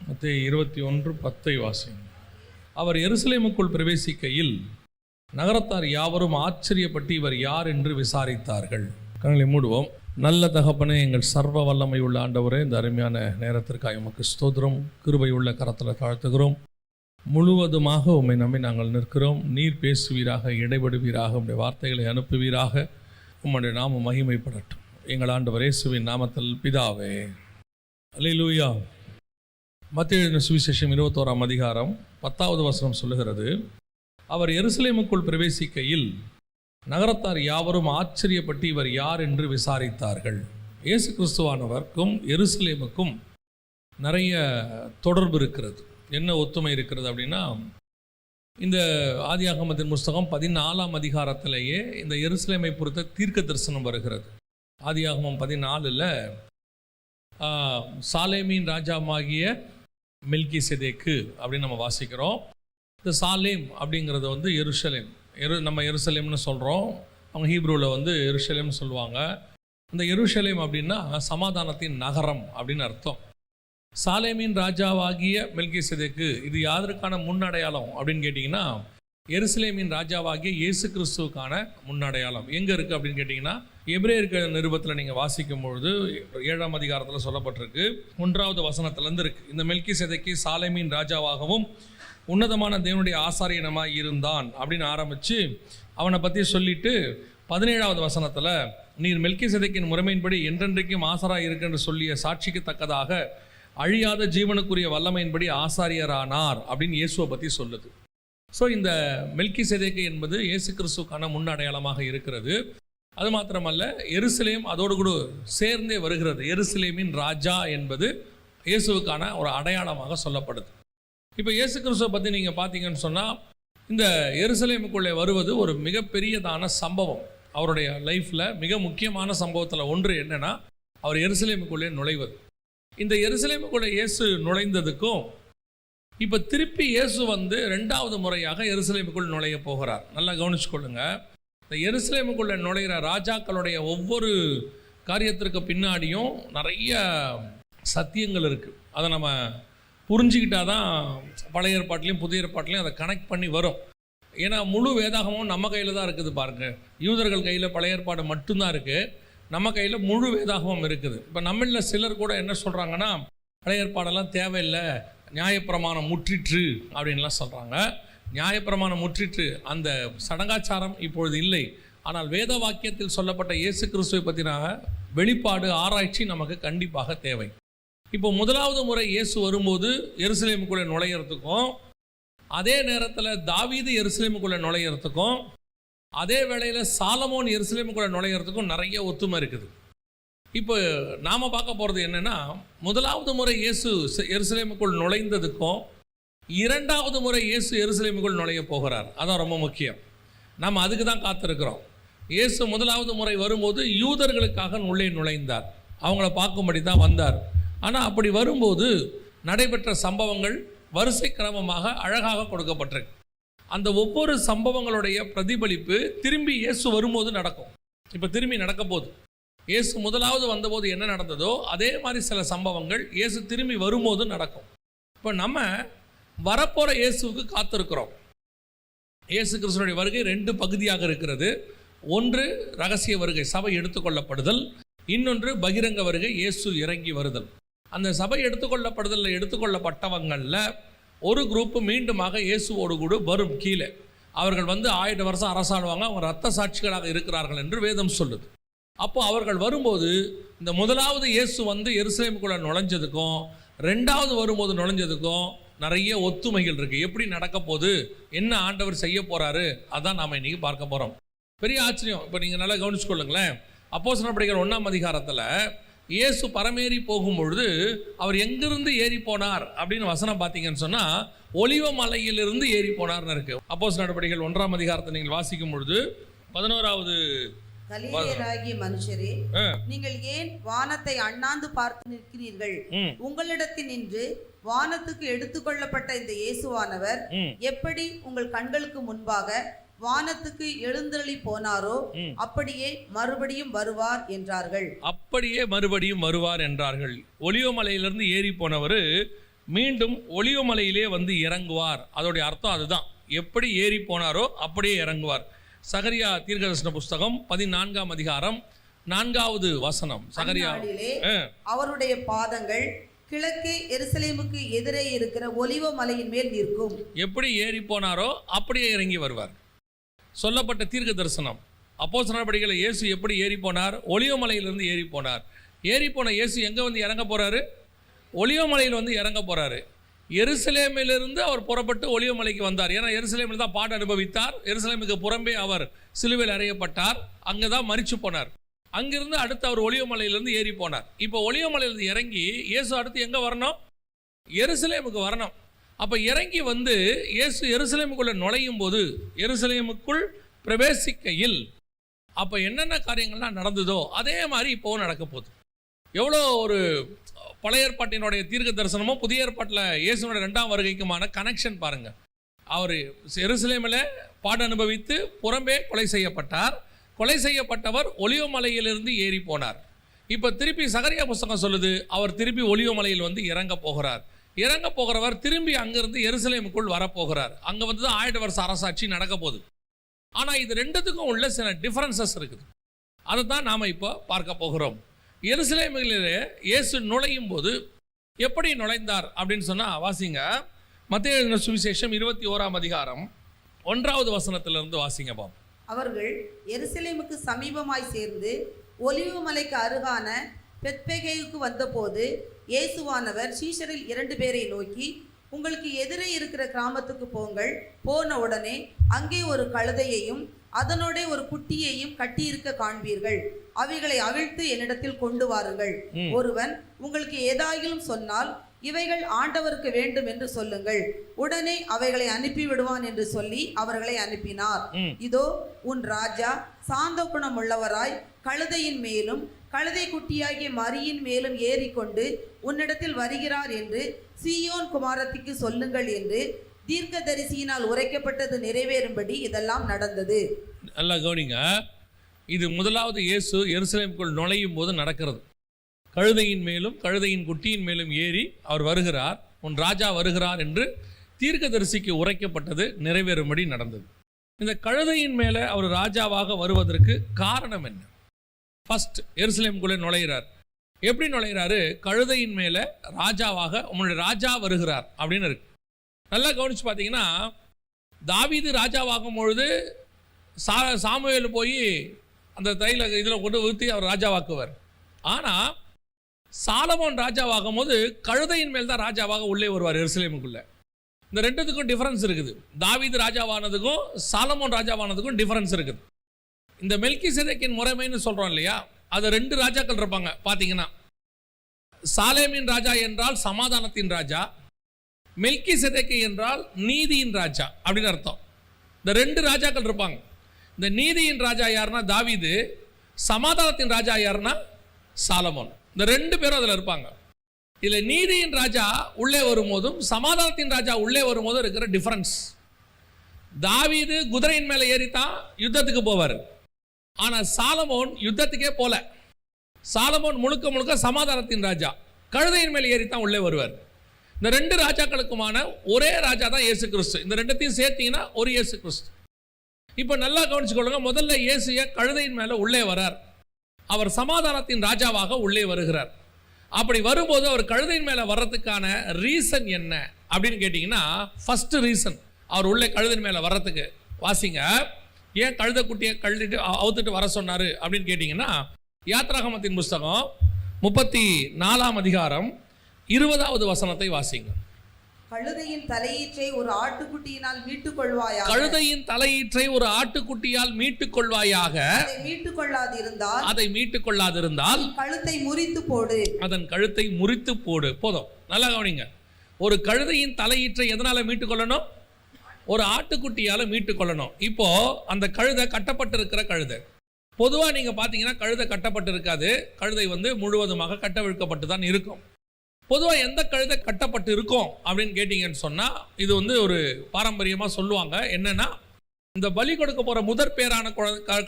மத்தேயு 21:10 வாசிங்க. அவர் எருசலேமுக்குள் பிரவேசிக்கையில் நகரத்தார் யாவரும் ஆச்சரியப்பட்டு இவர் யார் என்று விசாரித்தார்கள். கண்களை மூடுவோம். நல்ல தகப்பனே, எங்கள் சர்வ வல்லமை உள்ள ஆண்டவரே, இந்த அருமையான நேரத்திற்காக உமக்கு ஸ்தோத்திரம். கிருபை உள்ள கரத்தில் தாழ்த்துகிறோம். முழுவதுமாக உம்மை நம்பி நாங்கள் நிற்கிறோம். நீர் பேசுவீராக, இடைபடுவீராக, உம்முடைய வார்த்தைகளை அனுப்புவீராக. உம்முடைய நாமம் மகிமைப்படட்டும். எங்கள் ஆண்டவர் இயேசுவின் நாமத்தில் பிதாவே, அல்லேலூயா. மத்தேயு சுவிசேஷம் 21ஆம் அதிகாரம் 10வது வசனம் சொல்லுகிறது, அவர் எருசலேமுக்குள் பிரவேசிக்கையில் நகரத்தார் யாவரும் ஆச்சரியப்பட்டு இவர் யார் என்று விசாரித்தார்கள். இயேசு கிறிஸ்துவானவருக்கும் எருசலேமுக்கும் நிறைய தொடர்பு இருக்கிறது. என்ன ஒத்துமை இருக்கிறது அப்படின்னா, இந்த ஆதியாகமத்தின் புஸ்தகம் 14ஆம் அதிகாரத்திலேயே இந்த எருசலேமை பொறுத்த தீர்க்க தரிசனம் வருகிறது. ஆதியாகமம் 14ல் சாலேமின் ராஜாவாகிய மெல்கிசேதேக்கு அப்படின்னு நம்ம வாசிக்கிறோம். இந்த சாலேம் அப்படிங்கிறது எருசலேம். நம்ம எருசலேம்னு சொல்கிறோம், அவங்க ஹீப்ரூவில் எருசலேம்னு சொல்லுவாங்க. இந்த எருசலேம் அப்படின்னா சமாதானத்தின் நகரம் அப்படின்னு அர்த்தம். சாலேமின் ராஜாவாகிய மெல்கிசேதேக்கு இது யாருக்கான முன்னடையாளம் அப்படின்னு கேட்டிங்கன்னா, எருசலேமின் ராஜாவாகிய இயேசு கிறிஸ்துவுக்கான முன்னடையாளம். எங்கே இருக்குது அப்படின்னு கேட்டிங்கன்னா, எபிரேயர் நிருபத்தில் நீங்கள் வாசிக்கும் பொழுது 7ஆம் அதிகாரத்தில் சொல்லப்பட்டிருக்கு. 1வது வசனத்திலேருந்து இருக்குது. இந்த மெல்கிசேதேக்கு சாலேமின் ராஜாவாகவும் உன்னதமான தேவனுடைய ஆசாரியனமாக இருந்தான் அப்படின்னு ஆரம்பித்து அவனை பற்றி சொல்லிட்டு 17வது வசனத்தில், நீர் மெல்கிசேதேக்கின் முறைமையின்படி என்றென்றைக்கும் ஆசாராக இருக்குன்னு சொல்லிய சாட்சிக்கு தக்கதாக அழியாத ஜீவனுக்குரிய வல்லமையின்படி ஆசாரியரானார் அப்படின்னு இயேசுவை பற்றி சொல்லுது. ஸோ இந்த மெல்கிசேதேக்கு என்பது இயேசு கிறிஸ்துக்கான முன்னடையாளமாக இருக்கிறது. அது மாத்திரமல்ல, எருசலேம் அதோடு கூட சேர்ந்தே வருகிறது. எருசலேமின் ராஜா என்பது இயேசுவுக்கான ஒரு அடையாளமாக சொல்லப்படுது. இப்போ இயேசு கிறிஸ்துவை பற்றி நீங்கள் பார்த்தீங்கன்னு சொன்னால், இந்த எருசலேமுக்குள்ளே வருவது ஒரு மிகப்பெரியதான சம்பவம். அவருடைய லைஃப்பில் மிக முக்கியமான சம்பவத்தில் ஒன்று என்னென்னா, அவர் எருசலேமுக்குள்ளே நுழைவது. இந்த எருசலேமுக்குள்ளே இயேசு நுழைந்ததுக்கும் இப்போ திருப்பி இயேசு 2வது முறையாக எருசலேமுக்குள் நுழைய போகிறார். நல்லா கவனிச்சுக்கொள்ளுங்க. இந்த எருசலேமுக்குள்ளே நுழைகிற ராஜாக்களுடைய ஒவ்வொரு காரியத்திற்கு பின்னாடியும் நிறைய சத்தியங்கள் இருக்குது. அதை நம்ம புரிஞ்சுக்கிட்டால் தான் பழைய ஏற்பாட்டிலையும் புதிய ஏற்பாட்டிலையும் அதை கனெக்ட் பண்ணி வரும். ஏன்னா முழு வேதாகமும் நம்ம கையில் தான் இருக்குது. பாருங்கள், யூதர்கள் கையில் பழைய ஏற்பாடு மட்டும்தான் இருக்குது, நம்ம கையில் முழு வேதாகமும் இருக்குது. இப்போ நம்மளில் சிலர் கூட என்ன சொல்கிறாங்கன்னா, பழைய ஏற்பாடெல்லாம் தேவையில்லை, நியாயப்பிரமாணம் முற்றிற்று அப்படின்லாம் சொல்கிறாங்க. நியாயப்பிரமாணம் முற்றிற்று, அந்த சடங்காச்சாரம் இப்பொழுது இல்லை. ஆனால் வேத வாக்கியத்தில் சொல்லப்பட்ட இயேசு கிறிஸ்துவை பற்றின வெளிப்பாடு, ஆராய்ச்சி நமக்கு கண்டிப்பாக தேவை. இப்போ 1வது முறை இயேசு வரும்போது எருசலேமுக்குள்ளே நுழையிறதுக்கும், அதே நேரத்தில் தாவீது எருசலேமுக்குள்ளே நுழையிறதுக்கும், அதே வேளையில் சாலமோன் எருசலேமுக்குள்ளே நுழையிறதுக்கும் நிறைய ஒத்துமை இருக்குது. இப்போ நாம் பார்க்க போகிறது என்னென்னா, 1வது முறை இயேசு எருசலேமுக்குள் நுழைந்ததுக்கும் 2வது முறை இயேசு எருசலேமுக்குள் நுழைய போகிறார். அதான் ரொம்ப முக்கியம். நாம் அதுக்கு தான் காத்திருக்கிறோம். இயேசு 1வது முறை வரும்போது யூதர்களுக்காக உள்ளே நுழைந்தார், அவங்கள பார்க்கும்படி தான் வந்தார். ஆனால் அப்படி வரும்போது நடைபெற்ற சம்பவங்கள் வரிசை கிரமமாக அழகாக கொடுக்கப்பட்டிருக்கு. அந்த ஒவ்வொரு சம்பவங்களுடைய பிரதிபலிப்பு திரும்பி இயேசு வரும்போது நடக்கும். இப்போ திரும்பி நடக்க போகுது. இயேசு 1வது வந்தபோது என்ன நடந்ததோ அதே மாதிரி சில சம்பவங்கள் இயேசு திரும்பி வரும்போது நடக்கும். இப்போ நம்ம வரப்போகிற இயேசுவுக்கு காத்திருக்கிறோம். இயேசு கிறிஸ்துவினுடைய வருகை 2 பகுதியாக இருக்கிறது. ஒன்று ரகசிய வருகை, சபை எடுத்துக்கொள்ளப்படுதல். இன்னொன்று பகிரங்க வருகை, இயேசு இறங்கி வருதல். அந்த சபை எடுத்துக்கொள்ளப்படுதலில் எடுத்துக்கொள்ளப்பட்டவங்களில் ஒரு குரூப்பு மீண்டுமாக இயேசுவோடு கூட வரும். கீழே அவர்கள் 1000 வருஷம் அரசாடுவாங்க, அவங்க இரத்த சாட்சிகளாக இருக்கிறார்கள் என்று வேதம் சொல்லுது. அப்போ அவர்கள் வரும்போது இந்த 1வது இயேசு எருசலேமுக்குள்ளே நுழைஞ்சதுக்கும் 2வது வரும்போது நுழைஞ்சதுக்கும் நிறைய ஒத்துமைகள் இருக்குது. எப்படி நடக்க போகுது, என்ன ஆண்டவர் செய்ய போகிறாரு, அதான் நாம் இன்றைக்கி பார்க்க போகிறோம். பெரிய ஆச்சரியம். இப்போ நீங்கள் நல்லா கவனிச்சுக்கொள்ளுங்களேன். அப்போஸ்தலர் நடபடிகள் 1ஆம் அதிகாரத்தில் இயேசு பரமேறி போகும்பொழுது அவர் எங்கிருந்து ஏறி போனார் அப்படின்னு வசனம் பார்த்தீங்கன்னு சொன்னால், ஒலிவ மலையிலிருந்து ஏறி போனார்னு இருக்குது. அப்போஸ்தலர் நடபடிகள் 1ஆம் அதிகாரத்தை நீங்கள் வாசிக்கும் பொழுது 11வது, கலிலேயராகிய மனுஷரே, நீங்கள் ஏன் வானத்தை அண்ணாந்து பார்த்து நிற்கிறீர்கள்? உங்களிடத்தில் நின்று வானத்துக்கு எடுத்துக்கொள்ளப்பட்ட இந்த இயேசுவானவர் எப்படி உங்கள் கண்களுக்கு முன்பாக வானத்துக்கு எழுந்தருளி போனாரோ அப்படியே மறுபடியும் வருவார் என்றார்கள். அப்படியே மறுபடியும் வருவார் என்றார்கள். ஒலிவ மலையிலிருந்து ஏறி போனவர் மீண்டும் ஒலிவமலையிலே வந்து இறங்குவார். அதோடைய அர்த்தம் அதுதான். எப்படி ஏறி போனாரோ அப்படியே இறங்குவார். சகரியா தீர்க்கதரிசன புஸ்தகம் 14ஆம் அதிகாரம் 4வது வசனம். சகரியா, அவருடைய பாதங்கள் கிழக்கே எருசலேமுக்கு எதிரே இருக்கிற ஒலிவ மலையின் மேல் நிற்கும். எப்படி ஏறி போனாரோ அப்படியே இறங்கி வருவார். சொல்லப்பட்ட தீர்க்க தரிசனம். அப்போஸ்தலர் நடவடிக்கையில் இயேசு எப்படி ஏறி போனார்? ஒலிவ மலையிலிருந்து ஏறி போனார். ஏறி போன இயேசு எங்கே வந்து இறங்க போறாரு? ஒலிவ மலையில் வந்து இறங்க போறாரு. எருசலேமிலிருந்து அவர் புறப்பட்டு ஒலிவ மலைக்கு வந்தார். ஏன்னா எருசலேமில் தான் பாடு அனுபவித்தார். எருசலேமுக்கு புறம்பே அவர் சிலுவையில் அறையப்பட்டார். அங்கே தான் மரிச்சு போனார். அங்கிருந்து அடுத்து அவர் ஒலிவ மலையிலிருந்து ஏறி போனார். இப்போ ஒலிவ மலையிலிருந்து இறங்கி இயேசு அடுத்து எங்கே வரணும்? எருசலேமுக்கு வரணும். அப்போ இறங்கி வந்து இயேசு எருசலேமுக்குள்ளே நுழையும் போது, எருசலேமுக்குள் பிரவேசிக்கையில் அப்போ என்னென்ன காரியங்கள்லாம் நடந்ததோ அதே மாதிரி இப்போவும் நடக்க போகுது. எவ்வளோ ஒரு பழைய ஏற்பாட்டினுடைய தீர்க்க தரிசனமும் புதிய ஏற்பாட்டில் இயேசுனுடைய 2ஆம் வருகைக்குமான கனெக்ஷன் பாருங்கள். அவர் எருசலேமில் பாடு அனுபவித்து புறம்பே கொலை செய்யப்பட்டார். கொலை செய்யப்பட்டவர் ஒலிவ மலையிலிருந்து ஏறி போனார். இப்போ திருப்பி சகரியா புஸ்தகம் சொல்லுது, அவர் திருப்பி ஒலிவ மலையில் வந்து இறங்க போகிறார். இறங்க போகிறவர் திரும்பி அங்கிருந்து எருசலேமுக்குள் வரப்போகிறார். அங்கே வந்து தான் 1000 வருஷ அரசாட்சி நடக்க போகுது. ஆனால் இது ரெண்டுத்துக்கும் உள்ள சில டிஃபரன்சஸ் இருக்குது. அதை தான் நாம் இப்போ பார்க்க போகிறோம். எருசலேமிலே இயேசு நுழையும் போது எப்படி நுழைந்தார் அப்படின்னு சொன்னால் வாசிங்க. மத்தேயு எழுதின சுவிசேஷம் 21ஆம் அதிகாரம் 1வது வசனத்திலிருந்து வாசிங்க பாப்போம். அவர்கள் எருசலேமுக்கு சமீபமாய் சேர்ந்து ஒலிவ மலைக்கு அருகான பெத்பகேயுக்கு வந்தபோது இயேசுவானவர் சீஷரில் 2 பேரை நோக்கி, உங்களுக்கு எதிரே இருக்கிற கிராமத்துக்கு போங்கள். போன உடனே அங்கே ஒரு கழுதையையும் அதனோட ஒரு குட்டியையும் கட்டியிருக்க காண்பீர்கள். அவைகளை அவிழ்த்து என்னிடத்தில் கொண்டு வாருங்கள். ஒருவன் உங்களுக்கு ஏதாயிலும் சொன்னால் இவைகள் ஆண்டவருக்கு வேண்டும் என்று சொல்லுங்கள். உடனே அவைகளை அனுப்பி விடுவான் என்று சொல்லி அவர்களை அனுப்பினார். இதோ உன் ராஜா சாந்த குணம் உள்ளவராய் கழுதையின் மேலும் கழுதை குட்டியாகிய மரியின் மேலும் ஏறிக்கொண்டு உன்னிடத்தில் வருகிறார் என்று சீயோன் குமாரத்திக்கு சொல்லுங்கள் என்று தீர்க்கதரிசியினால் உரைக்கப்பட்டது நிறைவேறும்படி இதெல்லாம் நடந்தது. நல்லா கவனிங்க. இது முதலாவது இயேசு எருசலேமுக்குள் நுழையும் போது நடக்கிறது. கழுதையின் மேலும் கழுதையின் குட்டியின் மேலும் ஏறி அவர் வருகிறார், உன் ராஜா வருகிறார் என்று தீர்க்கதரிசிக்கு உரைக்கப்பட்டது நிறைவேறும்படி நடந்தது. இந்த கழுதையின் மேலே அவர் ராஜாவாக வருவதற்கு காரணம் என்ன? ஃபர்ஸ்ட் எருசலேமுக்குள்ளே நுழைகிறார். எப்படி நுழைகிறாரு? கழுதையின் மேலே ராஜாவாக உங்களுடைய ராஜா வருகிறார் அப்படின்னு இருக்கு. நல்லா கவனிச்சு பார்த்தீங்கன்னா, தாவீது ராஜாவாகும் பொழுது சாமுவேல் போய் அந்த தைல இதில் கொண்டு ஊற்றி அவர் ராஜாவாக்குவார். ஆனால் சாலமோன் ராஜாவாகும் போது கழுதையின் மேல் தான் ராஜாவாக உள்ளே வருவார் எருசலேமுக்குள்ளே. இந்த ரெண்டுத்துக்கும் டிஃபரன்ஸ் இருக்குது. தாவீது ராஜாவானதுக்கும் சாலமோன் ராஜாவானதுக்கும் டிஃபரன்ஸ் இருக்குது. இந்த மெல்கிசேதேக்கின் முறைமைன்னு சொல்கிறோம் இல்லையா, அது 2 ராஜாக்கள் இருப்பாங்க. பார்த்தீங்கன்னா சாலேமின் ராஜா என்றால் சமாதானத்தின் ராஜா, மெல்கிசேதேக்கு என்றால் நீதியின் ராஜா அப்படின்னு அர்த்தம். இந்த 2 ராஜாக்கள் இருப்பாங்க. இந்த நீதியின் ராஜா யாருன்னா தாவீது, சமாதானத்தின் ராஜா யாருன்னா சாலமோன். இந்த 2 பேரும் அதில் இருப்பாங்க. இதில் நீதியின் ராஜா உள்ளே வரும்போதும் சமாதானத்தின் ராஜா உள்ளே வரும்போதும் இருக்கிற டிஃபரன்ஸ். தாவீது குதிரையின் மேலே ஏறித்தான் யுத்தத்துக்கு போவார். ஆனால் சாலமோன் யுத்தத்துக்கே போல. சாலமோன் முழுக்க முழுக்க சமாதானத்தின் ராஜா, கழுதையின் மேலே ஏறித்தான் உள்ளே வருவார். இந்த 2 ராஜாக்களுக்குமான ஒரே ராஜா தான் இயேசு கிறிஸ்து. இந்த 2த்தையும் சேர்த்தீங்கன்னா ஒரு இயேசு கிறிஸ்து. இப்போ நல்லா கவனிச்சுக்கொள்ளுங்க. முதல்ல இயேசு கழுதையின் மேலே உள்ளே வரார். அவர் சமாதானத்தின் ராஜாவாக உள்ளே வருகிறார். அப்படி வரும்போது அவர் கழுதையின் மேலே வர்றதுக்கான ரீசன் என்ன அப்படின்னு கேட்டிங்கன்னா, ஃபர்ஸ்ட் ரீசன் அவர் உள்ளே கழுதையின் மேலே வர்றதுக்கு வாசிங்க. ஏன் கழுதை குட்டியை கழுதிட்டு அவுத்துட்டு வர சொன்னார் அப்படின்னு கேட்டிங்கன்னா, யாத்ராகமத்தின் புஸ்தகம் 34ஆம் அதிகாரம் 20வது வசனத்தை வாசிங்க. கழுதையின் தலையீற்றை ஒரு ஆட்டுக்குட்டியினால் மீட்டுக் கொள்வாயாக. கழுதையின் தலையீற்றை ஒரு ஆட்டுக்குட்டியால் மீட்டுக் கொள்வாயாக. அதை மீட்டுக் கொள்ளாதிருந்தால் கழுத்தை முறித்து போடு. அதன் கழுத்தை முறித்து போடு. போதும், நல்லா கவனிங்க. ஒரு கழுதையின் தலையீற்றை எதனால மீட்டுக் கொள்ளணும்? ஒரு ஆட்டுக்குட்டியால் மீட்டுக் கொள்ளணும். இப்போ அந்த கழுதை கட்டப்பட்டிருக்கிற கழுதை. பொதுவாக நீங்கள் பார்த்தீங்கன்னா கழுதை கட்டப்பட்டு இருக்காது. கழுதை முழுவதுமாக கட்டவிழ்க்கப்பட்டு தான் இருக்கும். பொதுவாக எந்த கழுதை கட்டப்பட்டு இருக்கும் அப்படின்னு கேட்டிங்கன்னு சொன்னால், இது ஒரு பாரம்பரியமாக சொல்லுவாங்க. என்னென்னா, இந்த பலி கொடுக்க போகிற முதற் பேரான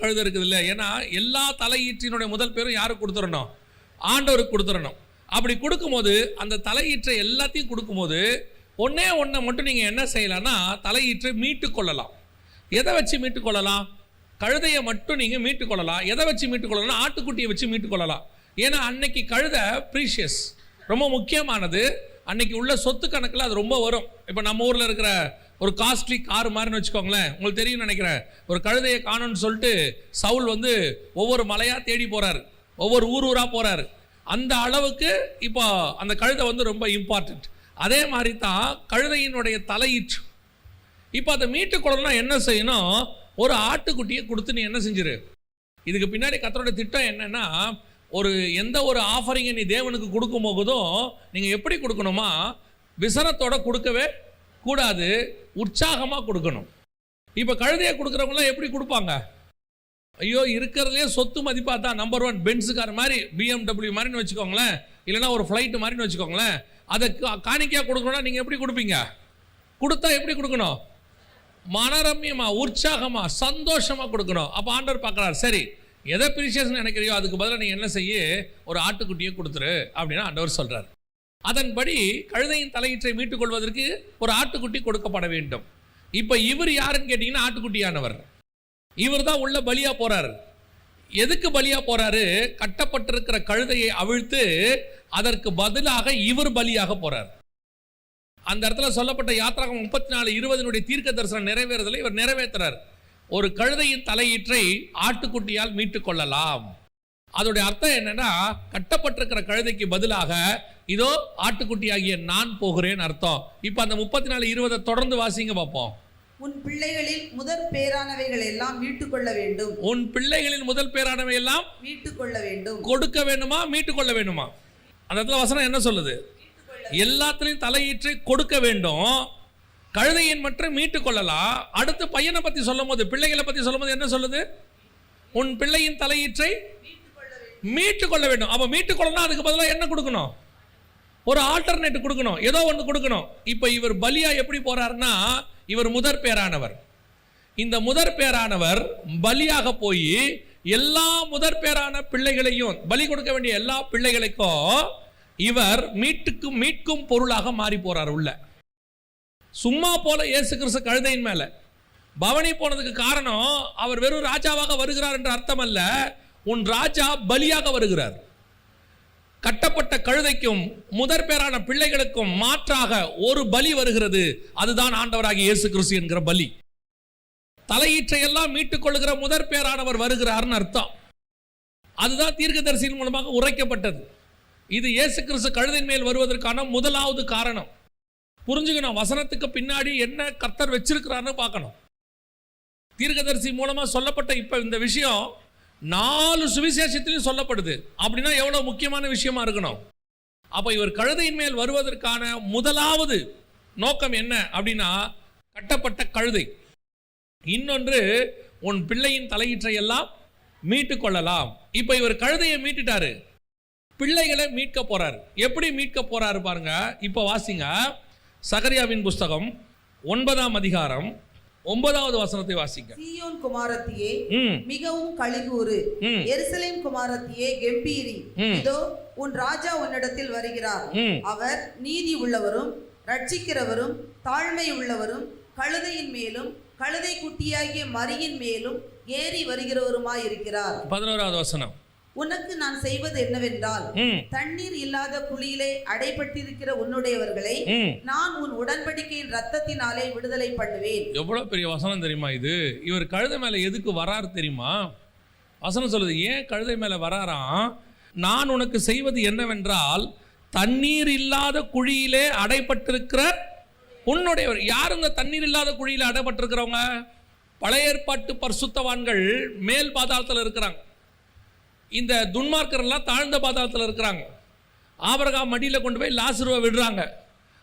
கழுதை இருக்குது இல்லை, ஏன்னா எல்லா தலையீற்றினுடைய முதல் பேரும் யாருக்கு கொடுத்துடணும்? ஆண்டவருக்கு கொடுத்துடணும். அப்படி கொடுக்கும்போது அந்த தலையீற்றை எல்லாத்தையும் கொடுக்கும்போது ஒன்றே மட்டும் நீங்கள் என்ன செய்யலாம்னா தலையீற்றை மீட்டு கொள்ளலாம். எதை வச்சு மீட்டு கொள்ளலாம்? கழுதையை மட்டும் நீங்கள் மீட்டு கொள்ளலாம். எதை வச்சு மீட்டு கொள்ளலாம்? ஆட்டுக்குட்டியை வச்சு மீட்டு கொள்ளலாம். ஏன்னா அன்னைக்கு கழுதை ப்ரீஷியஸ், ரொம்ப முக்கியமானது. அன்னைக்கு உள்ள சொத்து கணக்கில் அது ரொம்ப வரும். இப்போ நம்ம ஊரில் இருக்கிற ஒரு காஸ்ட்லி கார் மாதிரின்னு வச்சுக்கோங்களேன். உங்களுக்கு தெரியும் நினைக்கிறேன். ஒரு கழுதையை காணும்னு சொல்லிட்டு சவுல் வந்து ஒவ்வொரு மலையாக தேடி போகிறாரு, ஒவ்வொரு ஊராக போகிறாரு. அந்த அளவுக்கு இப்போ அந்த கழுதை வந்து ரொம்ப இம்பார்ட்டண்ட். அதே மாதிரி தான் கழுதையினுடைய தலையீற்று. இப்போ அதை மீட்டு கொள்ளணும்னா என்ன செய்யணும்? ஒரு ஆட்டுக்குட்டியை கொடுத்து நீ என்ன செஞ்சிரு. இதுக்கு பின்னாடி கர்த்தருடைய திட்டம் என்னன்னா, எந்த ஒரு ஆஃபரிங்கை நீ தேவனுக்கு கொடுக்கும் போதும் நீங்கள் எப்படி கொடுக்கணுமா? விசனத்தோட கொடுக்கவே கூடாது, உற்சாகமாக கொடுக்கணும். இப்போ கழுதையை கொடுக்குறவங்களாம் எப்படி கொடுப்பாங்க? ஐயோ இருக்கிறதுலே சொத்து மதிப்பாக தான் நம்பர் 1 பென்ஸு கார் மாதிரி, BMW மாதிரின்னு வச்சுக்கோங்களேன், இல்லைனா ஒரு ஃப்ளைட்டு மாதிரின்னு வச்சுக்கோங்களேன். அதை காணிக்கையாக கொடுக்கணும்னா நீங்கள் எப்படி கொடுப்பீங்க? கொடுத்தா எப்படி கொடுக்கணும்? மனரம்யமாக, உற்சாகமாக, சந்தோஷமாக கொடுக்கணும். அப்போ ஆண்டவர் பார்க்குறாரு, சரி எதை ப்ரீஷியஸ்னு நினைக்கிறியோ அதுக்கு பதிலாக நீங்கள் என்ன செய்ய, ஒரு ஆட்டுக்குட்டியை கொடுத்துரு அப்படின்னு ஆண்டவர் சொல்கிறார். அதன்படி கழுதையின் தலையீற்றை மீட்டுக் கொள்வதற்கு ஒரு ஆட்டுக்குட்டி கொடுக்கப்பட வேண்டும். இப்போ இவர் யாருன்னு கேட்டிங்கன்னா ஆட்டுக்குட்டியானவர். இவர் தான் உள்ள பலியா போறாரு. எதுக்கு பலியா போறாரு? கட்டப்பட்டிருக்கிற கழுதையை அவிழ்த்து அதற்கு பதிலாக இவர் பலியாக போறார். அந்த இடத்துல சொல்லப்பட்ட யாத்ராகமம் 34:20 தீர்க்க தரிசனம் நிறைவேறுதலை இவர் நிறைவேற்றுறார். ஒரு கழுதையின் தலையீற்றை ஆட்டுக்குட்டியால் மீட்டுக் கொள்ளலாம். அதோடைய அர்த்தம் என்னன்னா, கட்டப்பட்டிருக்கிற கழுதைக்கு பதிலாக இதோ ஆட்டுக்குட்டியாகிய நான் போகிறேன் அர்த்தம். இப்போ அந்த 34:20 தொடர்ந்து வாசிங்க பார்ப்போம். உன் பிள்ளைகளில் முதல் பேரானவைகள் எல்லாம் மீட்டுக் கொள்ள வேண்டும். உன் பிள்ளைகளின் முதல் பேரானவை எல்லாம் மீட்டுக் கொள்ள வேண்டும். கொடுக்க வேண்டுமா, மீட்டுக் கொள்ள வேண்டுமா? அந்த இடத்துல வசனம் என்ன சொல்லுது? எல்லாத்திலையும் தலையீற்றை கொடுக்க வேண்டும். கழுதையின் மட்டும் மீட்டுக் கொள்ளலாம். அடுத்து பையனை பத்தி சொல்லும் போது, பிள்ளைகளை பத்தி சொல்லும் போது என்ன சொல்லுது? உன் பிள்ளையின் தலையீற்றை மீட்டுக் கொள்ள வேண்டும். அப்ப மீட்டுக் கொள்ளணும், அதுக்கு பதிலாக என்ன கொடுக்கணும்? ஒரு ஆல்டர்னேட் கொடுக்கணும், ஏதோ ஒன்று கொடுக்கணும். இப்போ இவர் பலியா எப்படி போறாருன்னா, இவர் முதற் பேரானவர். இந்த முதற் பேரானவர் பலியாக போய் எல்லா முதற் பேரான பிள்ளைகளையும், பலி கொடுக்க வேண்டிய எல்லா பிள்ளைகளுக்கும் இவர் மீட்கும் பொருளாக மாறி போறார் உள்ள. சும்மா போல இயேசு கிறிஸ்து கழுதையின் மேல பவனி போனதுக்கு காரணம், அவர் வெறும் ராஜாவாக வருகிறார் என்ற அர்த்தம் அல்ல. உன் ராஜா பலியாக வருகிறார். கட்டப்பட்ட கழுதைக்கும் முதற் பேரான பிள்ளைகளுக்கும் மாற்றாக ஒரு பலி வருகிறது. அதுதான் ஆண்டவராகிய இயேசு கிறிஸ்து என்கிற பலி. தலையீற்றை எல்லாம் மீட்டுக் கொள்கிற முதற் பேரானவர் வருகிறார்னு அர்த்தம். அதுதான் தீர்க்கதரிசியின் மூலமாக உரைக்கப்பட்டது. இது இயேசு கிறிஸ்து கழுதையின் மேல் வருவதற்கான முதலாவது காரணம். புரிஞ்சுக்கணும், வசனத்துக்கு பின்னாடி என்ன கர்த்தர் வச்சிருக்கிறார்னு பார்க்கணும். தீர்க்கதரிசி மூலமா சொல்லப்பட்ட இப்ப இந்த விஷயம் 4 சுவிசேஷத்திலும் சொல்லப்படுது. அப்படின்னா எவ்வளவு முக்கியமான விஷயமா இருக்கணும். அப்ப இவர் கழுதையின் மேல் வருவதற்கான முதலாவது நோக்கம் என்ன அப்படின்னா, கட்டப்பட்ட கழுதை. இன்னொன்று, உன் பிள்ளையின் தலையீற்றை எல்லாம் மீட்டுக் கொள்ளலாம். இப்ப இவர் கழுதையை மீட்டுட்டாரு, பிள்ளைகளை மீட்க போறாரு. எப்படி மீட்க போறாரு பாருங்க. இப்ப வாசிங்க, சகரியாவின் புஸ்தகம் 9ஆம் அதிகாரம் 9வது வசனத்தை வாசிங்க. சீயோன் குமாரத்தியே மிகவும் களிகூறு, எருசலேம் குமாரத்தியே கெம்பீரி, இதோ உன் ராஜா உன்னிடத்தில் வருகிறார். அவர் நீதி உள்ளவரும் ரட்சிக்கிறவரும் தாழ்மை உள்ளவரும் கழுதையின் மேலும் கழுதை குட்டியாகிய மரியின் மேலும் ஏறி வருகிறவருமாயிருக்கிறார். 11வது வசனம். உனக்கு நான் செய்வது என்னவென்றால், தண்ணீர் இல்லாத குழியிலே அடைபட்டிருக்கிற உன்னுடையவர்களை நான் உன் உடன்படிக்கையின் ரத்தத்தினாலே விடுதலை பண்ணுவேன். எவ்வளவு பெரிய வசனம் தெரியுமா இது? இவர் கழுதை மேல எதுக்கு வராரு தெரியுமா? வசனம் சொல்லுது, ஏன் கழுதை மேல வராராம்? நான் உனக்கு செய்வது என்னவென்றால், தண்ணீர் இல்லாத குழியிலே அடைபட்டிருக்கிற உன்னுடையவர். யார் இந்த தண்ணீர் இல்லாத குழியில அடைபட்டிருக்கிறவங்க? பழைய ஏற்பாட்டு பரிசுத்தவான்கள் மேல் பாதாளத்தில் இருக்கிறாங்க. இந்த துன்மார்க்கரெல்லாம் தாழ்ந்த பாதாளத்தில் இருக்கிறாங்க. ஆபிரகாம் மடியில் கொண்டு போய் லாசருவை விடுறாங்க.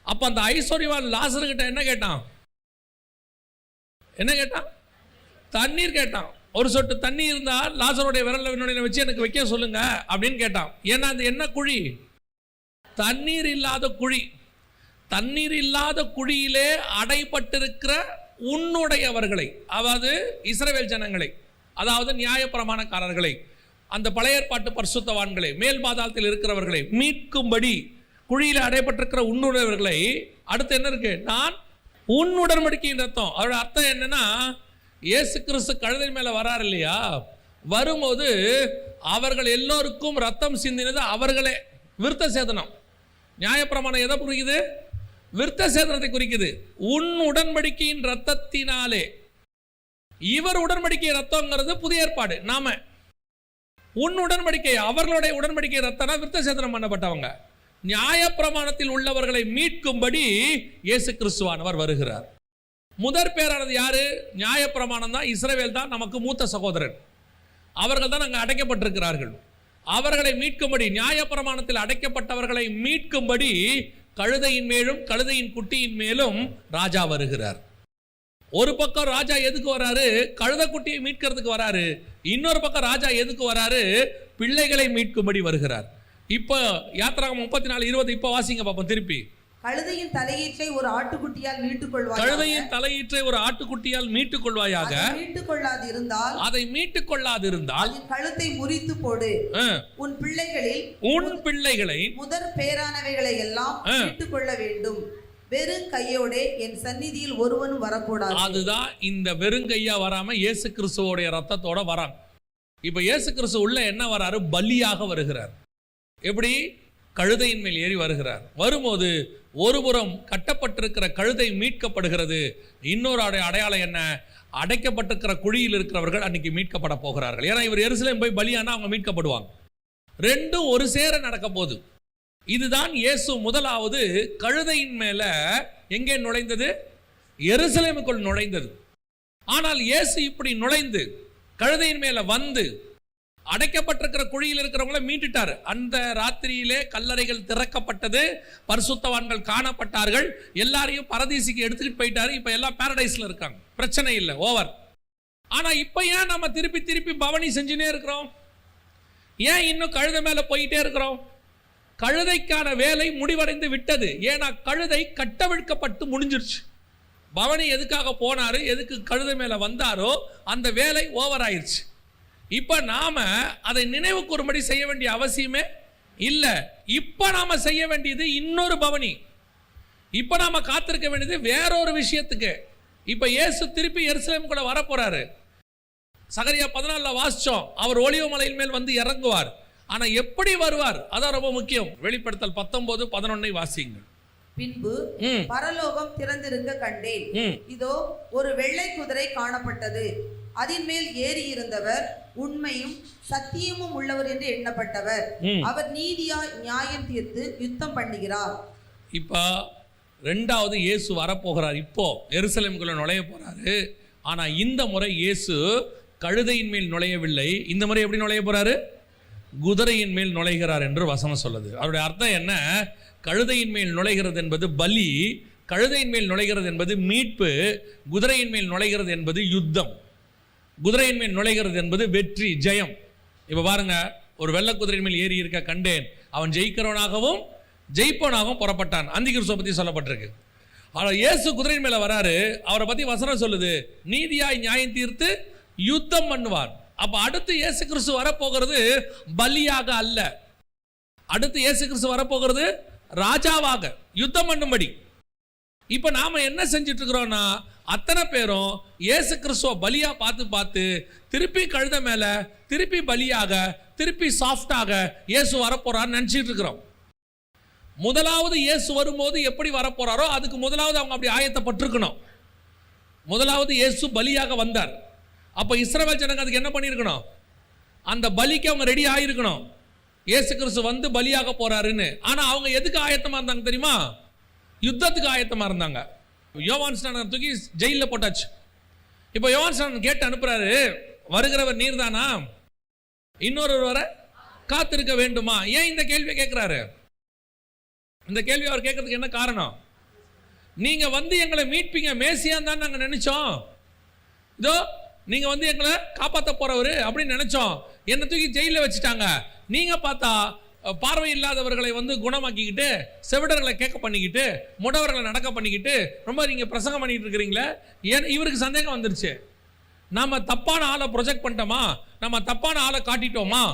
அப்போ அந்த ஐஸ்வர்யவான் லாசரு கிட்ட என்ன கேட்டான்? தண்ணீர் கேட்டான். ஒரு சொட்டு தண்ணி இருந்தால் லாசருடைய விரல் வச்சு எனக்கு வைக்க சொல்லுங்க அப்படின்னு கேட்டான். ஏன்னா அது என்ன குழி? தண்ணீர் இல்லாத குழி. தண்ணீர் இல்லாத குழியிலே அடைபட்டிருக்கிற உன்னுடையவர்களை, அதாவது இஸ்ரவேல் ஜனங்களை, அதாவது நியாயப்பிரமாணக்காரர்களை, அந்த பழைய ஏற்பாட்டு பரிசுத்தவான்களை, மேல் பாதாளத்தில் இருக்கிறவர்களை மீட்கும்படி குழியில் அடைபட்டிருக்கிற உன்னுடையவர்களை, அடுத்து என்ன இருக்கு, நான் உன் உடன்படிக்கையின் ரத்தம். அதோட அர்த்தம் என்னன்னா, இயேசு கிறிஸ்து கழுதை மேல வராரு இல்லையா, வரும்போது அவர்கள் எல்லோருக்கும் ரத்தம் சிந்தினது அவர்களே. விருத்த சேதனம், நியாயப்பிரமாணம் எதை குறிக்குது? விருத்த சேதனத்தை குறிக்குது. உன் உடன்படிக்கையின் ரத்தத்தினாலே. இவர் உடன்படிக்கை ரத்தம்ங்கிறது புதிய ஏற்பாடு. நாம உன் உடன்படிக்கை, அவர்களுடைய உடன்படிக்கை ரத்தம்னா விருத்த சேதனம் பண்ணப்பட்டவங்க. நியாயப்பிரமாணத்தில் உள்ளவர்களை மீட்கும்படி இயேசு கிறிஸ்துவானவர் வருகிறார். முதற் பேரானது யாரு? நியாயப்பிரமாணம் தான். இஸ்ரவேல் தான் நமக்கு மூத்த சகோதரன். அவர்கள் தான் அங்கே அடைக்கப்பட்டிருக்கிறார்கள். அவர்களை மீட்கும்படி, நியாயப்பிரமாணத்தில் அடைக்கப்பட்டவர்களை மீட்கும்படி கழுதையின் மேலும் கழுதையின் குட்டியின் மேலும் ராஜா வருகிறார். ஒரு பக்கம் ராஜா எதுக்கு வராரு? கழுதை குட்டியை மீட்கிறதுக்கு வராரு. இன்னொரு பக்கம் ராஜா எதுக்கு வராரு? பிள்ளைகளை மீட்கும்படி வருகிறார். இப்போ யாத்திராகமம் 34:20 இப்போ வாசிங்க பாப்போம் திருப்பி. கழுதையின் தலையீற்றை ஒரு ஆட்டுக்குட்டியால் மீட்டுக் கொள்வாயாக. கழுதையின் தலையீற்றை ஒரு ஆட்டுக்குட்டியால் மீட்டுக் கொள்வாயாக. அதை மீட்டுக் கொள்ளாதிருந்தால் அதன் கழுத்தை முறித்து போடு. உன் பிள்ளைகளை முதற் பேரானவைகளை எல்லாம் மீட்டுக் கொள்ள வேண்டும். வெறும் கையோட என் சந்நிதியில் ஒருவனும் வரக்கூடாது. அதுதான் இந்த வெறுங்கையா வராம இயேசு கிறிஸ்துவோடைய ரத்தத்தோட வராங்க. இப்ப இயேசு கிறிஸ்து உள்ள என்ன வராரு? பலியாக வருகிறார். எப்படி? கழுதையின் மேல் ஏறி வருகிறார். வரும்போது ஒருபுறம் கட்டப்பட்டிருக்கிற கழுதை மீட்கப்படுகிறது. இன்னொரு அடையாளம் என்ன? அடைக்கப்பட்டிருக்கிற குழியில் இருக்கிறவர்கள் அன்னைக்கு மீட்கப்பட போகிறார்கள். ஏன்னா இவர் எருசலேம் போய் பலியானா அவங்க மீட்கப்படுவாங்க. ரெண்டும் ஒரு சேர நடக்க போகுது. இதுதான் இயேசு முதலாவது கழுதையின் மேல எங்கே நுழைந்தது? எருசலேமுக்குள் நுழைந்தது. ஆனால் இயேசு இப்படி நுழைந்து கழுதையின் மேல வந்து அடைக்கப்பட்டிருக்கிற குழியில் இருக்கிறவங்கள மீட்டுட்டார். அந்த ராத்திரியிலே கல்லறைகள் திறக்கப்பட்டது, பரிசுத்தவான்கள் காணப்பட்டார்கள், எல்லாரையும் பரதீசிக்கு எடுத்துக்கிட்டு போயிட்டாரு. இப்ப எல்லாம் பாரடைஸ்ல இருக்காங்க, பிரச்சனை இல்லை, ஓவர். ஆனா இப்ப ஏன் நம்ம திருப்பி திருப்பி பவனி செஞ்சுனே இருக்கிறோம்? ஏன் இன்னும் கழுதை மேல போயிட்டே இருக்கிறோம்? கழுதைக்கான வேலை முடிவடைந்து விட்டது. ஏன்னா கழுதை கட்டவிழ்க்கப்பட்டு முடிஞ்சிருச்சு. பவனி எதுக்காக போனாரு, எதுக்கு கழுதை மேல வந்தாரோ அந்த வேலை ஓவர் ஆயிடுச்சு. இப்ப நாம அதை நினைவு கூறும்படி செய்ய வேண்டிய அவசியமே இல்ல. இப்ப நாம செய்ய வேண்டியது இன்னொரு பவனி. இப்ப நாம காத்திருக்க வேண்டியது வேறொரு விஷயத்துக்கு. இப்ப இயேசு திருப்பி எருசலேம் கூட வர போறாரு. சகரியா 14 வாசிச்சோம், அவர் ஒலிவ மலையின் மேல் வந்து இறங்குவார். ஆனா எப்படி வருவார்? அதான் ரொம்ப முக்கியம். வெளிப்படுத்தல் 19:11 வாசிங்க. பின்பு பரலோகம் திறந்திருக்க கண்டேன், இதோ ஒரு வெள்ளை குதிரை காணப்பட்டது. அதன் மேல் ஏறி இருந்தவர் உண்மையும் சத்தியமும் உள்ளவர் என்று எண்ணப்பட்டவர். அவர் நீதியாய் நியாயம் தீர்த்து யுத்தம் பண்ணுகிறார். இப்ப ரெண்டாவது இயேசு வரப்போகிறார். இப்போ எருசலேமுக்குள்ள நுழைய போறாரு. ஆனா இந்த முறை இயேசு கழுதையின் மேல் நுழையவில்லை. இந்த முறை எப்படி நுழைய போறாரு? குதிரையின் மேல் நுழைகிறார் என்று வசனம் சொல்லுது. அவருடைய அர்த்தம் என்ன? கழுதையின் மேல் நுழைகிறது என்பது பலி, கழுதையின் மேல் நுழைகிறது என்பது மீட்பு, குதிரையின் மேல் நுழைகிறது என்பது யுத்தம். குதிரையின் மேல் நுழைகிறது என்பது வெற்றி, ஜெயம். இப்ப பாருங்க, ஒரு வெள்ளை குதிரையின் மேல் ஏறி இருக்க கண்டேன், அவன் ஜெயிக்கிறவனாகவும் ஜெயிப்பவனாகவும் புறப்பட்டான். அந்திகிறிஸ்துவை பத்தி சொல்லப்பட்டிருக்கு. ஆனால் இயேசு குதிரையின் மேல வராரு. அவரை பத்தி வசனம் சொல்லுது, நீதியாய் நியாயம் தீர்த்து யுத்தம் பண்ணுவார். அப்ப அடுத்து இயேசு கிறிஸ்து வரப்போகிறது பலியாக அல்ல. அடுத்து இயேசு கிறிஸ்து வரப்போகிறது ராஜாவாக, யுத்தம் பண்ணும்படி. இப்ப நாம என்ன செஞ்சுட்டு இருக்கிறோம்னா, அத்தனை பேரும் இயேசு கிறிஸ்துவ பலியா பார்த்து பார்த்து திருப்பி கழுத மேல, திருப்பி பலியாக, திருப்பி சாஃப்டாக இயேசு வரப்போறான்னு நினைச்சிட்டு இருக்கிறோம். முதலாவது இயேசு வரும்போது எப்படி வரப்போறாரோ அதுக்கு முதலாவது அவங்க அப்படி ஆயத்தப்பட்டிருக்கணும். முதலாவது இயேசு பலியாக வந்தார். அப்ப இஸ்ரவேல் ஜனங்க அதுக்கு என்ன பண்ணியிருக்கணும்? அந்த பலிக்கு அவங்க ரெடி ஆயிருக்கணும். இயேசு கிறிஸ்து வந்து பலியாக போறாருன்னு. ஆனா அவங்க எதுக்கு ஆயத்தமா இருந்தாங்க தெரியுமா? யுத்தத்துக்கு ஆயத்தமா இருந்தாங்க. யோவான் ஸ்நானன் தூக்கி ஜெயிலில் போட்டாச்சு. இப்போ யோவான் ஸ்நானன் கேட்டு அனுப்புறாரு, வருகிறவர் நீர் தானா, இன்னொருவர் வர காத்திருக்க வேண்டுமா? ஏன் இந்த கேள்வியை கேட்கிறாரு? இந்த கேள்வி அவர் கேட்கறதுக்கு என்ன காரணம்? நீங்க வந்து எங்களை மீட்பீங்க, மேசியான் தான் நாங்க நினைச்சோம். இதோ நீங்க வந்து எங்களை காப்பாற்ற போறவரு அப்படின்னு நினைச்சோம். என்னை தூக்கி ஜெயிலில் வச்சுட்டாங்க. நீங்க பார்த்தா பார்வை இல்லாதவர்களை வந்து குணமாக்கிக்கிட்டு, செவிடர்களை கேட்க பண்ணிக்கிட்டு, முடவர்களை நடக்க பண்ணிக்கிட்டு, ரொம்ப நீங்க பிரசங்கம் பண்ணிட்டு இருக்கிறீங்களே. இவருக்கு சந்தேகம் வந்துருச்சு. நாம தப்பான ஆளை ப்ரொஜெக்ட் பண்ணிட்டோமா, நம்ம தப்பான ஆளை காட்டிட்டோமா,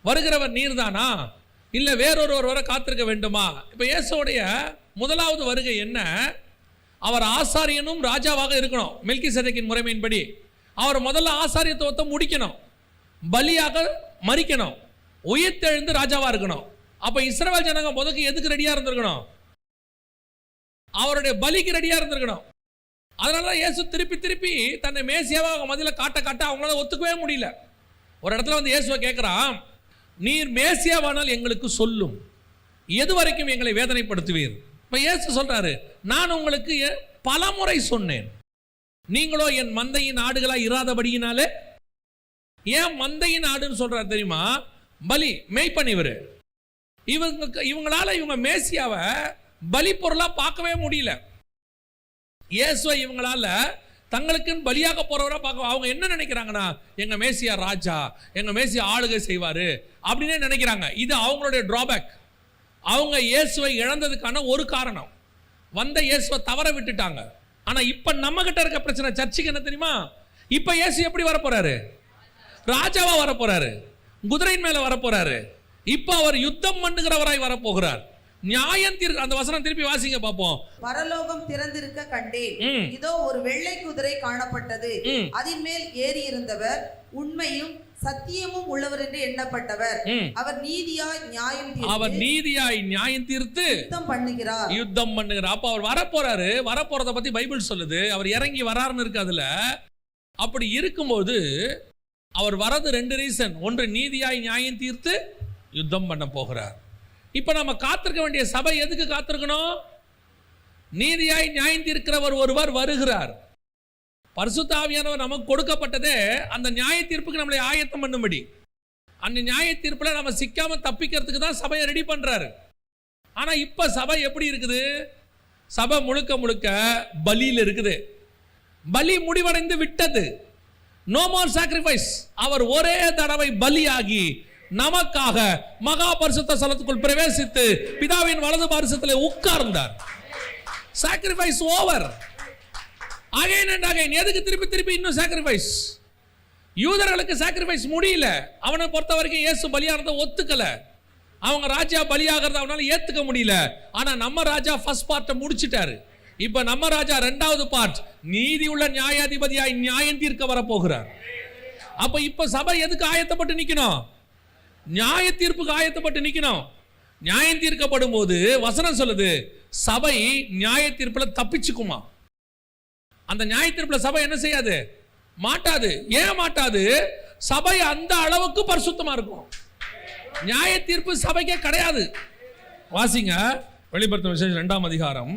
வருகிறவர் நீர்தானா, இல்லை வேறொருவர் வர காத்திருக்க வேண்டுமா? இப்போ இயேசுடைய முதலாவது வருகை என்ன? அவர் ஆசாரியனும் ராஜாவாக இருக்கணும். மெல்கிசேதேக்கின் முறைமையின்படி அவர் முதல்ல ஆசாரியத்துவத்தை முடிக்கணும், பலியாக மரிக்கணும், உயிர்த்தெழுந்து ராஜாவா இருக்கணும். அப்ப இஸ்ரவேல் ஜனங்க முதல்ல எதுக்கு ரெடியா இருந்திருக்கணும்? அவருடைய பலிக்கு ரெடியா இருந்திருக்கணும். அதனால இயேசு திருப்பி திருப்பி தன்னை மேசியாவாக மதியில காட்ட காட்ட அவங்களால ஒத்துக்கவே முடியல. ஒரு இடத்துல வந்து இயேசுவை கேட்கிறான், நீர் மேசியாவானால் எங்களுக்கு சொல்லும், எது வரைக்கும் எங்களை வேதனைப்படுத்துவீர்? இப்ப இயேசு சொல்றாரு, நான் உங்களுக்கு பலமுறை சொன்னேன், நீங்களோ என் மந்தையின் ஆடுகளா இராதபடியினாலே. ஏன் மந்தையின் ஆடுன்னு சொல்றாரு தெரியுமா? பலி மேய்ப்பனிவர். இவங்களால இவங்க மேசியாவை பலி பொருளா பார்க்கவே முடியல. இயேசுவை இவங்களால தங்களுக்குன்னு பலியாக போறவரா பார்க்க, அவங்க என்ன நினைக்கிறாங்கன்னா, எங்க மேசியா ராஜா, எங்க மேசியா ஆளுகை செய்வாரு அப்படின்னே நினைக்கிறாங்க. இது அவங்களுடைய டிராபேக். அவங்க இயேசுவை இழந்ததுக்கான ஒரு காரணம், வந்த இயேசுவை தவற விட்டுட்டாங்க. ஆனா இப்ப நம்ம கிட்ட இருக்க பிரச்சனை சர்ச்சுக்கு என்ன தெரியுமா? இப்ப இயேசு எப்படி வரப்போறாரு? ராஜாவா வரப்போறாரு, குதிரையின் மேல வரப்போறாரு. இப்ப அவர் யுத்தம் பண்ணுகிறவராய் வரப்போகிறார். நியாயம் தீர்க்க. அந்த வசனம் திருப்பி வாசிங்க பாப்போம். பரலோகம் திறந்திருக்க கண்டேன், இதோ ஒரு வெள்ளை குதிரை காணப்பட்டது, அதன் மேல் ஏறி இருந்தவர் உண்மையும் சத்தியமும் உள்ளவர் என்று எண்ணப்பட்டவர். அவர் நீதியாய் நியாயம் தீர்த்து யுத்தம் பண்ணுகிறார். அப்ப அவர் வரப்போறாரு. வரப்போறத பத்தி பைபிள் சொல்லுது. அவர் இறங்கி வராருன்னு இருக்கு அதுல. அப்படி இருக்கும்போது அவர் வரது ரெண்டு ரீசன். ஒன்று, நீதியாய் நியாயம் தீர்த்து யுத்தம் பண்ண போகிறார். இப்ப நம்ம காத்திருக்க வேண்டிய சபை எதுக்கு காத்திருக்கணும்? நீதியாய் நியாயம் தீர்க்கிறவர் ஒருவர் வருகிறார். பரிசுத்த ஆவியானவர் நமக்கு கொடுக்கப்பட்டதே அந்த நியாய தீர்ப்புக்கு நம்மளை ஆயத்தம் பண்ணும்படி. அந்த நியாய தீர்ப்புல நம்ம சிக்காம தப்பிக்கிறதுக்கு தான் சபையை ரெடி பண்றாரு. ஆனா இப்ப சபை எப்படி இருக்குது? சபை முழுக்க முழுக்க பலியில் இருக்குது. பலி முடிவடைந்து விட்டது. No more sacrifice. அவர் ஒரே தடவை பலியாகி நமக்காக மகா பரிசுத்த ஸ்தலத்துக்குள் பிரவேசித்து பிதாவின் வலது பாரிசத்திலே உட்கார்ந்தார். Sacrifice over. Again and again. எதுக்கு திருப்பி திருப்பி இன்னும் சாக்ரிஃபைஸ்? யூதர்களுக்கு சாக்ரிஃபைஸ் முடியல. அவனை பொறுத்த வரைக்கும் இயேசு பலியானதை ஒத்துக்கல. அவங்க ராஜா பலியாகிறத அவனால ஏத்துக்க முடியல. ஆனா நம்ம ராஜா ஃபர்ஸ்ட் பார்ட்டை முடிச்சிட்டாரு. இப்ப நம்ம ராஜா ரெண்டாவது பார்ட், நீதி உள்ள நியாயாதிபதியாய் நியாயம் தீர்க்க வர போகிறார். அப்ப இப்ப சபை எதுக்கு ஆயத்தப்பட்டு நிக்கணும்? நியாய தீர்ப்புக்கு ஆயத்தப்பட்டு நிக்கணும். நியாயம் தீர்க்கப்படும் போது வசனம் சொல்லுது, சபை நியாய தீர்ப்புல தப்பிச்சுக்குமா. அந்த நியாய தீர்ப்புல சபை என்ன செய்யாது? மாட்டாது. ஏன் மாட்டாது? சபை அந்த அளவுக்கு பரிசுத்தமா இருக்கும். நியாய தீர்ப்பு சபைக்கே கிடையாது. வாசிங்க வெளிப்படுத்தும் விசேஷம் 2ஆம் அதிகாரம்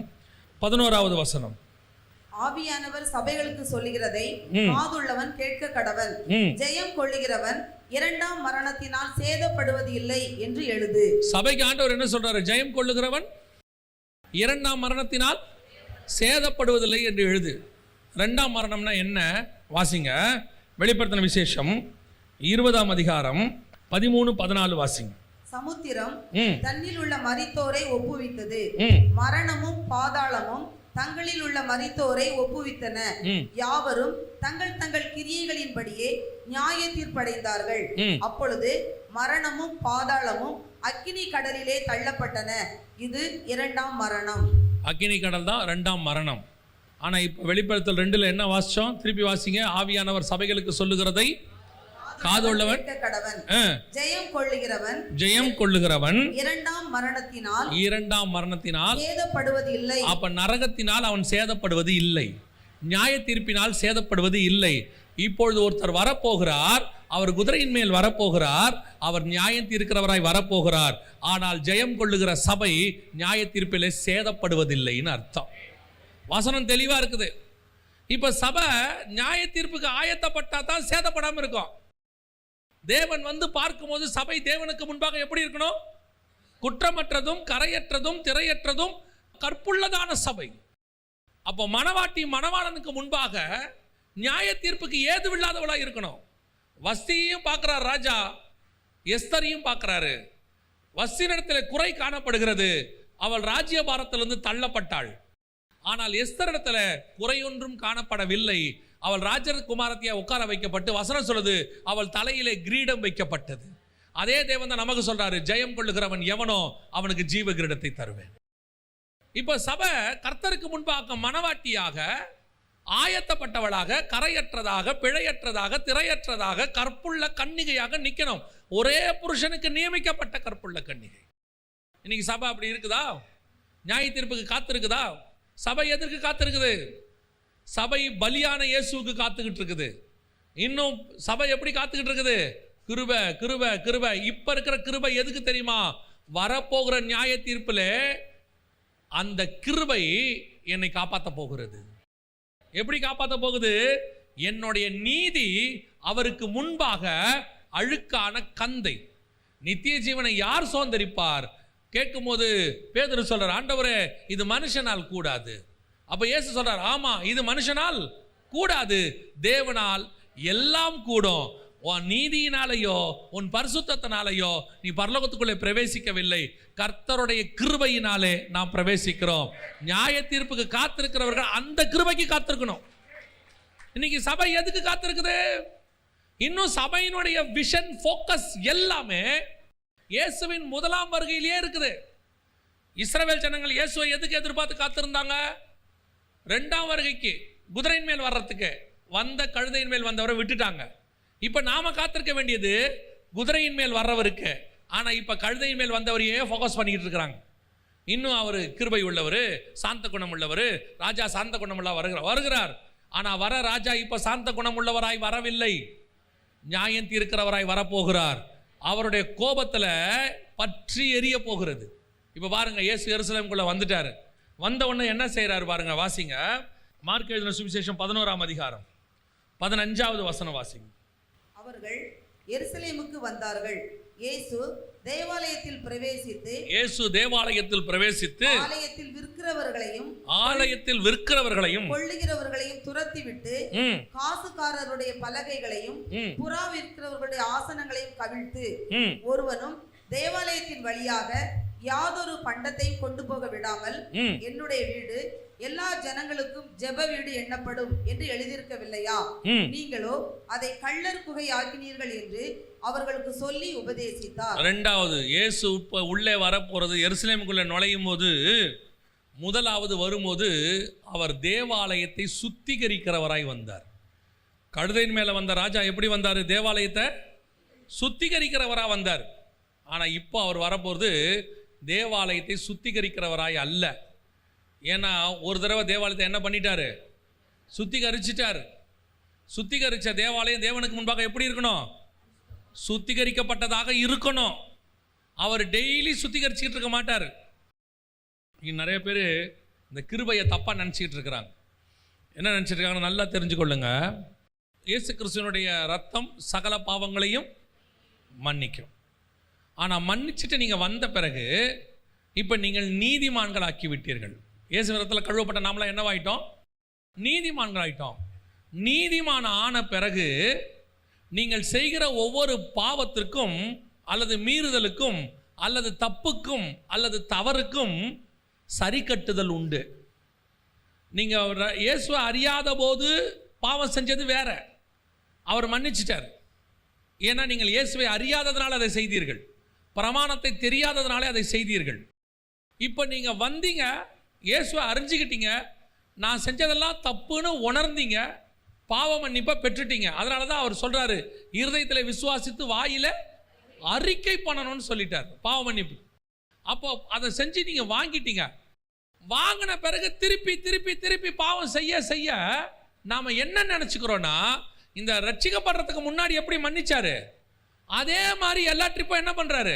11வது வசனம். ஆவியானவர் சபைகளுக்கு சொல்லுகிறதை காதுள்ளவன் கேட்க கடவன். ஜெயம் கொள்ளுகிறவன் 2ஆம் மரணத்தினால் சேதப்படுவது இல்லை என்று எழுது. சபைக்கு ஆண்டவர் என்ன சொல்றாரு? ஜெயம் கொள்ளுகிறவன் 2ஆம் மரணத்தினால் சேதப்படுவதில்லை என்று எழுது. 2ஆம் மரணம்னா என்ன? வாசிங்க வெளிப்படுத்தின விசேஷம் 20ஆம் அதிகாரம் 13-14 வாசிங்க. சமுத்திரம் தன்னில் உள்ள மரித்தோரை ஒப்புவித்தது, மரணமும் பாதாளமும் தங்களில் உள்ள மரித்தோரை ஒப்புவித்தன. யாவரும் தங்கள் தங்கள் கிரியைகளின்படியே நியாய தீர்ப்படைந்தார்கள். அப்பொழுது மரணமும் பாதாளமும் அக்கினி கடலிலே தள்ளப்பட்டன. இது 2ஆம் மரணம். அக்கினி கடல் தான் 2ஆம் மரணம். ஆனா இப்ப வெளிப்படுத்தல் 2ல என்ன வாசிச்சோம்? திருப்பி வாசிங்க. ஆவியானவர் சபைகளுக்கு சொல்லுகிறதை காதுள்ளவன் ஜெயம் கொள்ளுகிறவன் 2ஆம் மரணத்தினால் சேதப்படுவது இல்லை. அப்ப நரகத்தினால் அவன் சேதப்படுவது இல்லை, நியாய தீர்ப்பினால் சேதப்படுவது இல்லை. இப்பொழுது ஒருத்தர் வரப்போகிறார். அவர் குதிரையின் மேல் வரப்போகிறார். அவர் நியாயம் தீர்க்கிறவராய் வரப்போகிறார். ஆனால் ஜெயம் கொள்ளுகிற சபை நியாய தீர்ப்பிலே சேதப்படுவதில்லைன்னு அர்த்தம். வசனம் தெளிவா இருக்குது. இப்ப சபை நியாய தீர்ப்புக்கு ஆயத்தப்பட்டா தான் சேதப்படாம இருக்கும். தேவன் வந்து பார்க்கும்போது சபை தேவனுக்கு முன்பாக எப்படி இருக்கணும்? குற்றமற்றதும் கரையற்றதும் திரையற்றதும் கற்புள்ளதான சபை. அப்போ மணவாட்டி மணவாளனுக்கு முன்பாக நியாய தீர்ப்புக்கு ஏதுவில்லாதவளா இருக்கணும். வஸ்தியையும் பார்க்கிறார் ராஜா, எஸ்தரையும் பார்க்கிறாரு. வஸ்தியிடத்தில் குறை காணப்படுகிறது. அவள் ராஜ்யபாரத்திலிருந்து தள்ளப்பட்டாள். ஆனால் எஸ்தரிடத்துல குறையொன்றும் காணப்படவில்லை. அவள் ராஜகுமாரத்தியா உட்கார வைக்கப்பட்டு வசனம் சொல்லுது அவள் தலையிலே கிரீடம் வைக்கப்பட்டது. அதே தேவன் தான் நமக்கு சொல்றாரு, ஜெயம் கொள்ளுகிறவன் எவனோ அவனுக்கு ஜீவ கிரீடத்தை தருவேன். இப்ப சபை கர்த்தருக்கு முன்பாக மனவாட்டியாக ஆயத்தப்பட்டவளாக, கரையற்றதாக, பிழையற்றதாக, திரையற்றதாக, கற்புள்ள கன்னிகையாக நிக்கணும். ஒரே புருஷனுக்கு நியமிக்கப்பட்ட கற்புள்ள கன்னிகை. இன்னைக்கு சபை அப்படி இருக்குதா? நியாய தீர்ப்புக்கு காத்திருக்குதா? சபை எதற்கு காத்திருக்குது? சபை பலியான இயேசுவுக்கு காத்துக்கிட்டு இருக்குது. இன்னும் சபை எப்படி காத்துக்கிட்டு இருக்குது? கிருபை கிருபை கிருபை. இப்ப இருக்கிற கிருபை எதுக்கு தெரியுமா? வரப்போகிற நியாய தீர்ப்புல அந்த கிருபை என்னை காப்பாற்ற போகிறது. எப்படி காப்பாற்ற போகுது? என்னுடைய நீதி அவருக்கு முன்பாக அழுக்கான கந்தை. நித்திய ஜீவனை யார் சுதந்தரிப்பார்? கேட்கும் போது பேதுரு சொல்றார், ஆண்டவரே இது மனுஷனால் கூடாது. அப்ப இயேசு சொல்றார், ஆமா இது மனுஷனால் கூடாது, தேவனால் எல்லாம் கூடும். உன் நீதியினாலேயோ உன் பரிசுத்தத்தினாலேயோ நீ பரலோகத்துக்குள்ளே பிரவேசிக்கவில்லை, கர்த்தருடைய கிருபையினாலே நாம் பிரவேசிக்கிறோம். நியாய தீர்ப்புக்கு காத்திருக்கிறவர்கள் அந்த கிருபைக்கு காத்திருக்கணும். இன்னைக்கு சபை எதுக்கு காத்திருக்குது? இன்னும் சபையினுடைய விஷன் ஃபோக்கஸ் எல்லாமே இயேசுவின் முதலாம் வருகையிலேயே இருக்குது. இஸ்ரவேல் ஜனங்கள் இயேசுவை எதுக்கு எதிர்பார்த்து காத்திருந்தாங்க? ரெண்டாம் வருகைக்கு, குதிரையின் மேல் வர்றதுக்கு. வந்த கழுதையின் மேல் வந்தவரை விட்டுட்டாங்க. இப்ப நாம காத்திருக்க வேண்டியது குதிரையின் மேல் வர்றவருக்கு. ஆனா இப்ப கழுதையின் மேல் வந்தவரையே ஃபோக்கஸ் பண்ணிக்கிட்டு இருக்கிறாங்க. இன்னும் அவர் கிருபை உள்ளவர், சாந்த குணம் உள்ளவர், ராஜா சாந்த குணம் உள்ள வருகிறார். ஆனா வர ராஜா இப்ப சாந்த குணம் உள்ளவராய் வரவில்லை, நியாயம் தீர்க்கிறவராய் வரப்போகிறார். அவருடைய கோபத்துல பற்றி எரிய போகிறது. இப்ப பாருங்க, இயேசு எருசலேமுக்குள்ள வந்துட்டாரு. வந்த உடனே என்ன செய்யறாரு பாருங்க, வாசிங்க. மார்க் எழுதின சுவிசேஷம் 11ஆம் அதிகாரம் 15வது வசனம் வாசிங்க. அவர்கள் எருசலேமுக்கு வந்தார்கள். இயேசு தேவாலயத்தில் பிரவேசித்து ஆலயத்தில் விற்கிறவர்களையும் கொள்ளுகிறவர்களையும் துரத்திவிட்டு காசுக்காரருடைய பலகைகளையும் புறா விற்கிறவர்களுடைய ஆசனங்களையும் கவிழ்த்து ஒருவனும் தேவாலயத்தின் வழியாக யாதொரு பண்டத்தையும் கொண்டு போக விடாமல் என்னுடைய வீடு எல்லா ஜனங்களுக்கும் ஜெப வீடு எண்ணப்படும் என்று எழுதியிருக்கவில்லையா? நீங்களோ அதை கள்ளர் குகை ஆக்கினீர்கள் என்று அவர்களுக்கு சொல்லி உபதேசித்தார். இரண்டாவது, இயேசு உள்ளே வரப்போறது, எருசலேமுக்குள்ள நுழையும் போது முதலாவது வரும்போது அவர் தேவாலயத்தை சுத்திகரிக்கிறவராய் வந்தார். கழுதையின் மேல வந்த ராஜா எப்படி வந்தார்? தேவாலயத்தை சுத்திகரிக்கிறவராக வந்தார். ஆனா இப்போ அவர் வரப்போறது தேவாலயத்தை சுத்திகரிக்கிறவராய் அல்ல. ஏன்னா ஒரு தடவை தேவாலயத்தை என்ன பண்ணிட்டாரு? சுத்திகரிச்சிட்டாரு. சுத்திகரிச்ச தேவாலயம் தேவனுக்கு முன்பாக எப்படி இருக்கணும்? சுத்திகரிக்கப்பட்டதாக இருக்கணும். அவர் டெய்லி சுத்திகரிச்சுக்கிட்டு இருக்க மாட்டார். நிறைய பேர் இந்த கிருபையை தப்பா நினைச்சிட்டு இருக்கிறாங்க. என்ன நினைச்சிட்டு இருக்காங்க நல்லா தெரிஞ்சுக்கொள்ளுங்க. இயேசு கிறிஸ்துவினுடைய ரத்தம் சகல பாவங்களையும் மன்னிக்கும். ஆனா மன்னிச்சுட்டு நீங்க வந்த பிறகு இப்ப நீங்கள் நீதிமான்களாக்கி விட்டீர்கள். இயேசு ரத்தத்தில் கழுவப்பட்ட நாமளா என்னவாயிட்டோம்? நீதிமான்களாயிட்டோம். நீதிமான ஆன பிறகு நீங்கள் செய்கிற ஒவ்வொரு பாவத்திற்கும் அல்லது மீறுதலுக்கும் அல்லது தப்புக்கும் அல்லது தவறுக்கும் சரி கட்டுதல் உண்டு. நீங்க இயேசுவை அறியாத போது பாவம் செஞ்சது வேற, அவர் மன்னிச்சிட்டார். ஏன்னா நீங்கள் இயேசுவை அறியாததுனால அதை செய்தீர்கள், பிரமாணத்தை தெரியாததுனாலே அதை செய்தீர்கள். இப்போ நீங்க வந்தீங்க, இயேசுவை அறிஞ்சிக்கிட்டீங்க, நான் செஞ்சதெல்லாம் தப்புன்னு உணர்ந்தீங்க, பாவ மன்னிப்பை பெற்றுட்டீங்க. அதனால தான் அவர் சொல்றாரு, இருதயத்தில் விசுவாசித்து வாயில அறிக்கை பண்ணணும்னு சொல்லிட்டார் பாவ மன்னிப்பு. அப்போ அதை செஞ்சு நீங்க வாங்கிட்டீங்க. வாங்கின பிறகு திருப்பி திருப்பி திருப்பி பாவம் செய்ய செய்ய நாம என்ன நினைச்சுக்கிறோம்னா, இந்த ரட்சிக்கப்படுறதுக்கு முன்னாடி எப்படி மன்னிச்சாரு அதே மாதிரி எல்லா ட்ரிப்பும் என்ன பண்றாரு?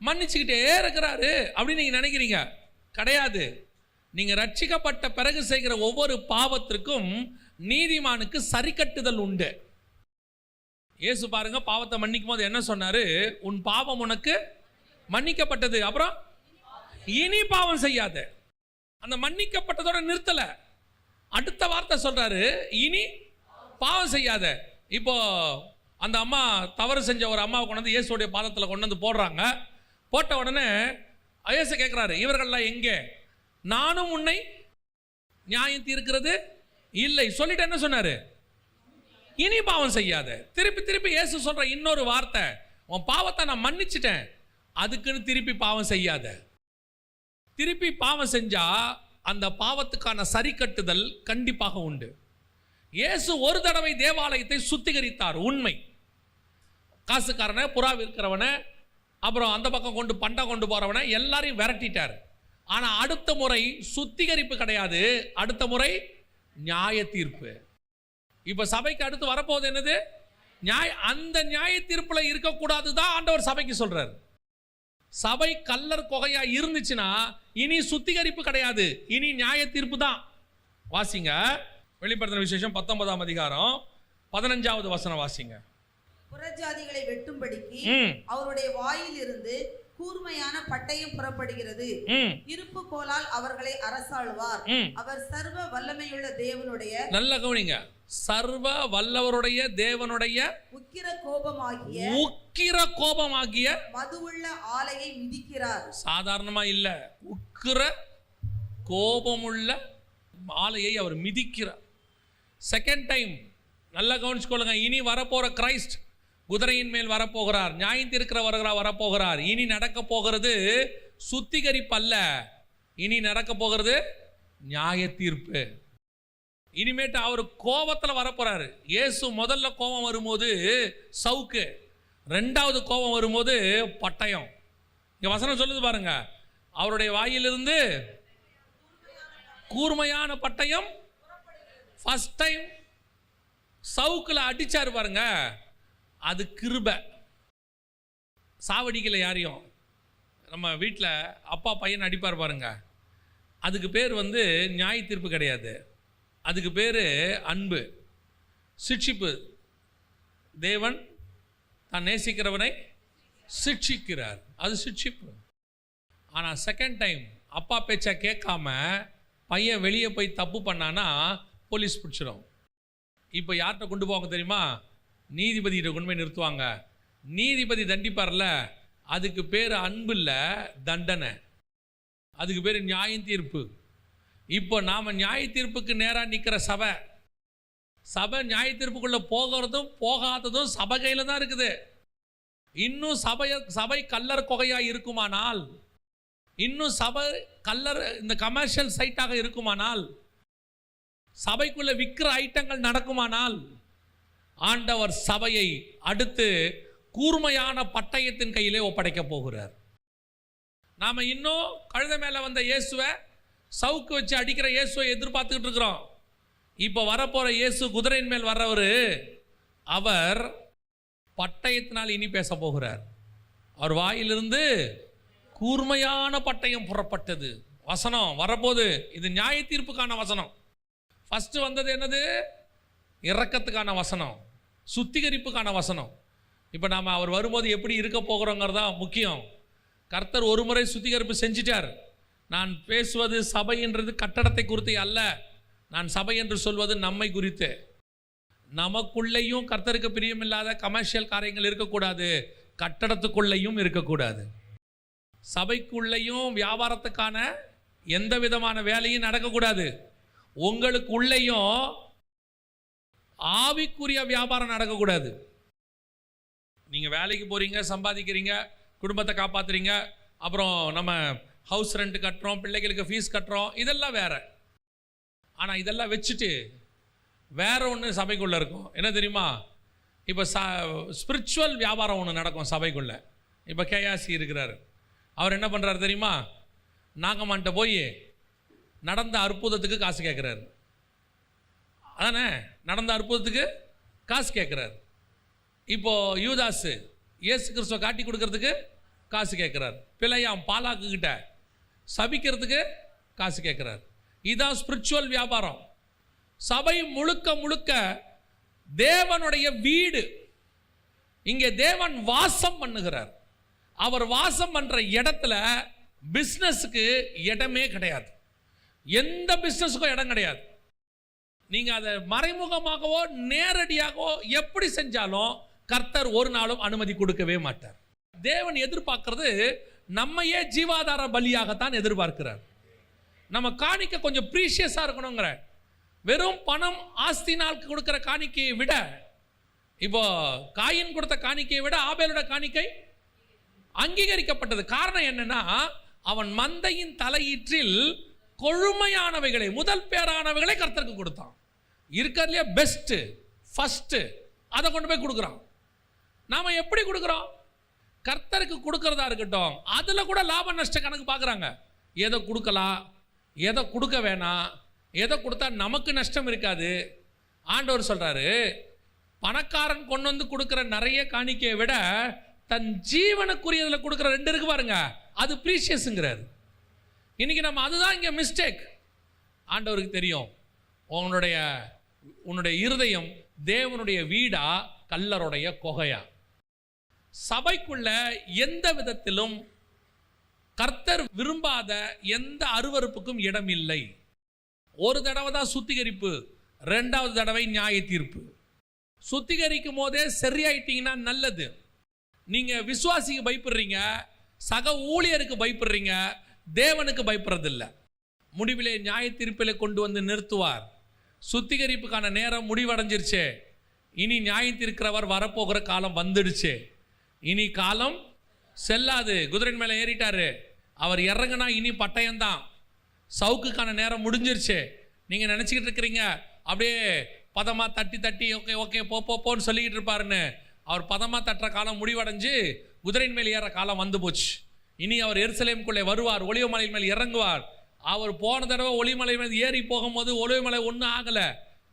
மன்னிச்சுக்கிட்டே இருக்கிறாரு அப்படின்னு நீங்க நினைக்கிறீங்க. கிடையாது. நீங்க ரட்சிக்கப்பட்ட பிறகு செய்கிற ஒவ்வொரு பாவத்திற்கும் நீதிமானுக்கு சரி கட்டுதல் உண்டு. இயேசு பாருங்க, பாவத்தை மன்னிக்கும் போது என்ன சொன்னாரு? உன் பாவம் உனக்கு மன்னிக்கப்பட்டது, அப்புறம் இனி பாவம் செய்யாத. அந்த மன்னிக்கப்பட்டதோட நிறுத்தல, அடுத்த வார்த்தை சொல்றாரு, இனி பாவம் செய்யாத. இப்போ அந்த அம்மா தவறு செஞ்ச ஒரு அம்மாவை கொண்டு வந்து இயேசுடைய பாதத்தில் கொண்டு வந்து போடுறாங்க. போட்ட உடனே இயேசு கேட்குறாரு, இவர்கள்லாம் எங்கே? நானும் உன்னை நியாயம் தீர்க்கிறது இல்லை சொல்லிட்டு என்ன சொன்னாரு? இனி பாவம் செய்யாத. திருப்பி திருப்பி இயேசு சொல்ற இன்னொரு வார்த்தை, உன் பாவத்தை நான் மன்னிச்சிட்டேன், அதுக்குன்னு திருப்பி பாவம் செய்யாத. திருப்பி பாவம் செஞ்சா அந்த பாவத்துக்கான சரி கட்டுதல் கண்டிப்பாக உண்டு. இயேசு ஒரு தடவை தேவாலயத்தை சுத்திகரித்தார், உண்மை. காசுக்காரனை, புறா விற்கிறவனை, அப்புறம் அந்த பக்கம் பண்டை கொண்டு போறவனை எல்லாரையும் விரட்டிட்டார். ஆனா அடுத்த முறை சுத்திகரிப்பு கிடையாது, அடுத்த முறை நியாய தீர்ப்பு. இப்ப சபைக்கு அடுத்து வரப்போகுது என்னது? அந்த நியாய தீர்ப்புல இருக்கக்கூடாது தான் ஆண்டவர் சபைக்கு சொல்றார். சபை கல்லர் கொகையா இருந்துச்சுன்னா இனி சுத்திகரிப்பு கிடையாது, இனி நியாய தீர்ப்பு தான். வாசிங்க வெளிப்படுத்தின விசேஷம் 19ஆம் அதிகாரம் 15வது வசனம் வாசிங்க. புறஜாதிகளை வெட்டும்படிக்கு அவருடைய வாயில் இருந்து கூர்மையான பட்டயம் புறப்படுகிறது. இருப்பு கோலால் அவர்களை அரசாளுவார். அவர் சர்வ வல்லமையுள்ள தேவனுடைய, நல்ல கவனிங்க, சர்வ வல்லவருடைய தேவனுடைய உக்கிர கோபமாகிய மதுவுள்ள ஆலையை மிதிக்கிறார். சாதாரணமா இல்ல, உக்கிர கோபமுள்ள ஆலையை அவர் மிதிக்கிறார். செகண்ட் டைம் நல்லா கவனிச்சுக்கொள்ளுங்க. இனி வரப்போற கிரைஸ்ட் குதிரையின் மேல் வரப்போகிறார், நியாயம் தீர்க்கிறவர்களா வரப்போகிறார். இனி நடக்க போகிறது சுத்திகரிப்பு அல்ல, இனி நடக்க போகிறது நியாய தீர்ப்பு. இனிமேட்டு அவர் கோபத்தில் வரப்போறாரு. இயேசு முதல்ல கோபம் வரும்போது சவுக்கு, ரெண்டாவது கோபம் வரும்போது பட்டயம். இங்க வசனம் சொல்லுது பாருங்க, அவருடைய வாயிலிருந்து கூர்மையான பட்டயம். ஃபர்ஸ்ட் டைம் சவுக்குல அடிச்சாரு பாருங்க, அது கிருபை, சாவடிக்கல யாரையும். நம்ம வீட்டில் அப்பா பையன் அடிப்பார் பாருங்க, அதுக்கு பேர் நியாய தீர்ப்பு கிடையாது, அதுக்கு பேர் அன்பு, சிட்சிப்பு. தேவன் தான் நேசிக்கிறவனை சிட்சிக்கிறார், அது சிட்சிப்பு. ஆனால் செகண்ட் டைம் அப்பா பேச்சை கேட்காம பையன் வெளியே போய் தப்பு பண்ணானா போலீஸ் பிடிச்சிடும். இப்போ யார்கிட்ட கொண்டு போவாங்க தெரியுமா? நீதிபதிகிட்ட கொண்டு போய் நிறுத்துவாங்க. நீதிபதி தண்டிப்பார்ல, அதுக்கு பேர் அன்பு இல்லை, தண்டனை. அதுக்கு பேர் நியாய தீர்ப்பு. இப்போ நாம் நியாய தீர்ப்புக்கு நேராக நிற்கிற சபை நியாய தீர்ப்புக்குள்ளே போகிறதும் போகாததும் சபை கையில் தான் இருக்குது. இன்னும் சபை கல்லர் கொகையாக இருக்குமானால், இன்னும் சபை கல்லர் இந்த கமர்ஷியல் சைட்டாக இருக்குமானால், சபைக்குள்ள விற்கிற ஐட்டங்கள் நடக்குமானால், ஆண்டவர் சபையை அடுத்து கூர்மையான பட்டயத்தின் கையிலே ஒப்படைக்க போகிறார். நாம இன்னும் கழுதை மேல வந்த இயேசுவை, சவுக்கு வச்சு அடிக்கிற இயேசுவை எதிர்பார்த்துக்கிட்டு இருக்கிறோம். இப்போ வரப்போற இயேசு குதிரையின் மேல் வர்றவர், அவர் பட்டயத்தினால் இனி பேச போகிறார். அவர் வாயிலிருந்து கூர்மையான பட்டயம் புறப்பட்டது. வசனம் வரப்போது, இது நியாய தீர்ப்புக்கான வசனம். ஃபர்ஸ்ட் வந்தது என்னது? இரக்கத்துக்கான வசனம், சுத்திகரிப்புக்கான வசனம். இப்போ நாம் அவர் வரும்போது எப்படி இருக்க போகிறோங்கிறதா முக்கியம். கர்த்தர் ஒரு முறை சுத்திகரிப்பு செஞ்சிட்டார். நான் பேசுவது சபைன்றது கட்டடத்தை குறித்து அல்ல, நான் சபை என்று சொல்வது நம்மை குறித்து. நமக்குள்ளேயும் கர்த்தருக்கு பிரியமில்லாத கமர்ஷியல் காரியங்கள் இருக்கக்கூடாது, கட்டடத்துக்குள்ளேயும் இருக்கக்கூடாது. சபைக்குள்ளேயும் வியாபாரத்துக்கான எந்த விதமான வேலையும் நடக்கக்கூடாது. உங்களுக்கு உள்ளேயும் ஆவிக்குரிய வியாபாரம் நடக்கக்கூடாது. நீங்கள் வேலைக்கு போகிறீங்க, சம்பாதிக்கிறீங்க, குடும்பத்தை காப்பாற்றுறீங்க, அப்புறம் நம்ம ஹவுஸ் ரெண்ட் கட்டுறோம், பிள்ளைகளுக்கு ஃபீஸ் கட்டுறோம், இதெல்லாம் வேற. ஆனால் இதெல்லாம் வச்சுட்டு வேற ஒன்று சபைக்குள்ளே இருக்கும். என்ன தெரியுமா? இப்போ ஸ்பிரிச்சுவல் வியாபாரம் ஒன்று நடக்கும் சபைக்குள்ளே. இப்போ கேயாசி இருக்கிறார், அவர் என்ன பண்ணுறாரு தெரியுமா? நாகமான்ட்ட போய் நடந்த அற்புதத்துக்கு காசு கேட்குறாரு. அதானே, நடந்த அற்புதத்துக்கு காசு கேட்குறாரு. இப்போ யூதாசு இயேசு கிறிஸ்துவை காட்டி கொடுக்கறதுக்கு காசு கேட்குறார். பிள்ளையாம் பாலாக்கு கிட்ட சபிக்கிறதுக்கு காசு கேட்குறார். இதுதான் ஸ்பிரிச்சுவல் வியாபாரம். சபை முழுக்க முழுக்க தேவனுடைய வீடு. இங்கே தேவன் வாசம் பண்ணுகிறார். அவர் வாசம் பண்ற இடத்துல பிஸ்னஸுக்கு இடமே கிடையாது. எந்த பிஸ்னஸுக்கும் இடம் கிடையாது. நீங்க அதை மறைமுகமாகவோ நேரடியாகவோ எப்படி செஞ்சாலும் கர்த்தர் ஒரு நாளும் அனுமதி கொடுக்கவே மாட்டார். தேவன் எதிர்பார்க்கிறது நம்மையே ஜீவாதார பலியாகத்தான் எதிர்பார்க்கிறார். நம்ம காணிக்க கொஞ்சம் ப்ரீஷியஸா இருக்கணுங்கிற, வெறும் பணம் ஆஸ்தினால் கொடுக்கிற காணிக்கையை விட இப்போ காயின் கொடுத்த காணிக்கையை விட ஆபேலோட காணிக்கை அங்கீகரிக்கப்பட்டது. காரணம் என்னன்னா, அவன் மந்தையின் தலையீற்றில் கொழுமையானவைகளை, முதல் பேரானவைகளை கர்த்தருக்கு கொடுத்தான். இருக்கிறதுலே பெஸ்ட் ஃபர்ஸ்ட் அதை கொண்டு போய் கொடுக்குறான். நாம எப்படி கொடுக்குறோம்? கர்த்தருக்கு கொடுக்கறதா இருக்கட்டும், அதில் கூட லாப நஷ்ட கணக்கு பார்க்குறாங்க. எதை கொடுக்கலாம், எதை கொடுக்க வேணாம், எதை கொடுத்தா நமக்கு நஷ்டம் இருக்காது. ஆண்டவர் சொல்றாரு, பணக்காரன் கொண்டு வந்து கொடுக்குற நிறைய காணிக்கையை விட தன் ஜீவனுக்குரியதில் கொடுக்குற 2 இருக்கு பாருங்க, அது ப்ரீஷியஸுங்கிறாரு. இன்னைக்கு நம்ம அதுதான் இங்கே மிஸ்டேக். ஆண்டவருக்கு தெரியும் உன்னுடைய இருதயம் தேவனுடைய வீடா கல்லருடைய கொகையா. சபைக்குள்ள எந்த விதத்திலும் கர்த்தர் விரும்பாத எந்த அருவருப்புக்கும் இடம் இல்லை. ஒரு தடவை தான் சுத்திகரிப்பு, 2வது தடவை நியாய தீர்ப்பு. சுத்திகரிக்கும் போதே சரியாயிட்டீங்கன்னா நல்லது. நீங்க விசுவாசிக்கு பயப்படுறீங்க, சக ஊழியருக்கு பயப்படுறீங்க, தேவனுக்கு பயப்படுறதில்லை. முடிவிலே நியாய தீர்ப்பிலே கொண்டு வந்து நிறுத்துவார். சுத்திகரிப்புக்கான நேரம் முடிவடைஞ்சிருச்சே. இனி நியாயம் தீர்க்கிறவர் வரப்போகிற காலம் வந்துடுச்சு. இனி காலம் செல்லாது. குதிரையின் மேலே ஏறிட்டாரு, அவர் இறங்குனா இனி பட்டயம்தான். சவுக்குக்கான நேரம் முடிஞ்சிருச்சு. நீங்க நினைச்சுக்கிட்டு இருக்கிறீங்க அப்படியே பதமா தட்டி தட்டி ஓகே ஓகே போன்னு சொல்லிக்கிட்டு இருப்பாருன்னு. அவர் பதமா தட்டுற காலம் முடிவடைஞ்சு குதிரையின் மேல் ஏற காலம் வந்து போச்சு. இனி அவர் எருசலேமுக்குள்ளே வருவார், ஒலிவமலையின் மேல் இறங்குவார். அவர் போன தடவை ஒலிவமலை மேல் ஏறி போகும்போது ஒலிவமலை ஒன்றும் ஆகலை.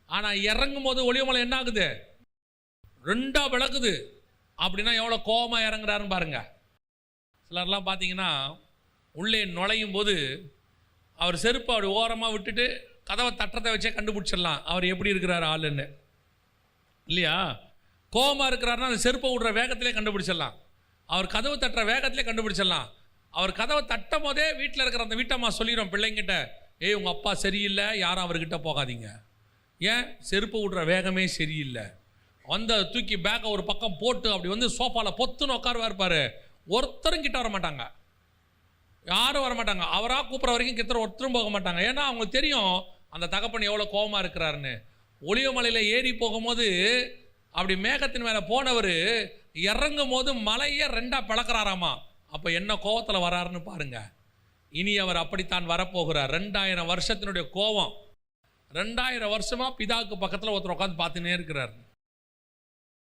ஆனால் இறங்கும் போது ஒலிவமலை என்ன ஆகுது? 2ஆ விளக்குது. அப்படின்னா எவ்வளோ கோபமாக இறங்குறாருன்னு பாருங்க. சிலர்லாம் பார்த்தீங்கன்னா உள்ளே நுழையும் போது அவர் செருப்பை அப்படி ஓரமாக விட்டுட்டு கதவை தட்டத்தை வச்சே கண்டுபிடிச்சிடலாம் அவர் எப்படி இருக்கிறார் ஆளுன்னு, இல்லையா? கோபமாக இருக்கிறாருன்னா அந்த செருப்பை விடுற வேகத்திலே கண்டுபிடிச்சிடலாம். அவர் கதவு தட்டுற வேகத்திலே கண்டுபிடிச்சிடலாம். அவர் கதவை தட்டும் போதே வீட்டில் இருக்கிற அந்த வீட்டம்மா சொல்லிடும் பிள்ளைங்கிட்ட, ஏய் உங்கள் அப்பா சரியில்லை, யாரும் அவர்கிட்ட போகாதீங்க. ஏன்? செருப்பு விடுற வேகமே சரியில்லை. வந்து தூக்கி பேக்கை ஒரு பக்கம் போட்டு அப்படி வந்து சோஃபாவில் பொத்துன்னு உட்காருவா இருப்பார். ஒருத்தரும் கிட்ட வர மாட்டாங்க, யாரும் வர மாட்டாங்க. அவராக கூப்பிட்ற வரைக்கும் கிட்ட ஒருத்தரும் போக மாட்டாங்க. ஏன்னா அவங்களுக்கு தெரியும் அந்த தகப்பன் எவ்வளோ கோபமாக இருக்கிறாருன்னு. ஒலிவமலையில் ஏறி போகும்போது அப்படி மேகத்தின் மேலே போனவர் இறங்கும் போது மலையே 2ஆ பிளக்கிறாராமா. அப்போ என்ன கோபத்தில் வராருன்னு பாருங்க. இனி அவர் அப்படித்தான் வரப்போகிறார். 2000 வருஷத்தினுடைய கோபம். 2000 வருஷமாக பிதாவுக்கு பக்கத்தில் ஒருத்தர் உட்காந்து பார்த்துன்னே இருக்கிறார்.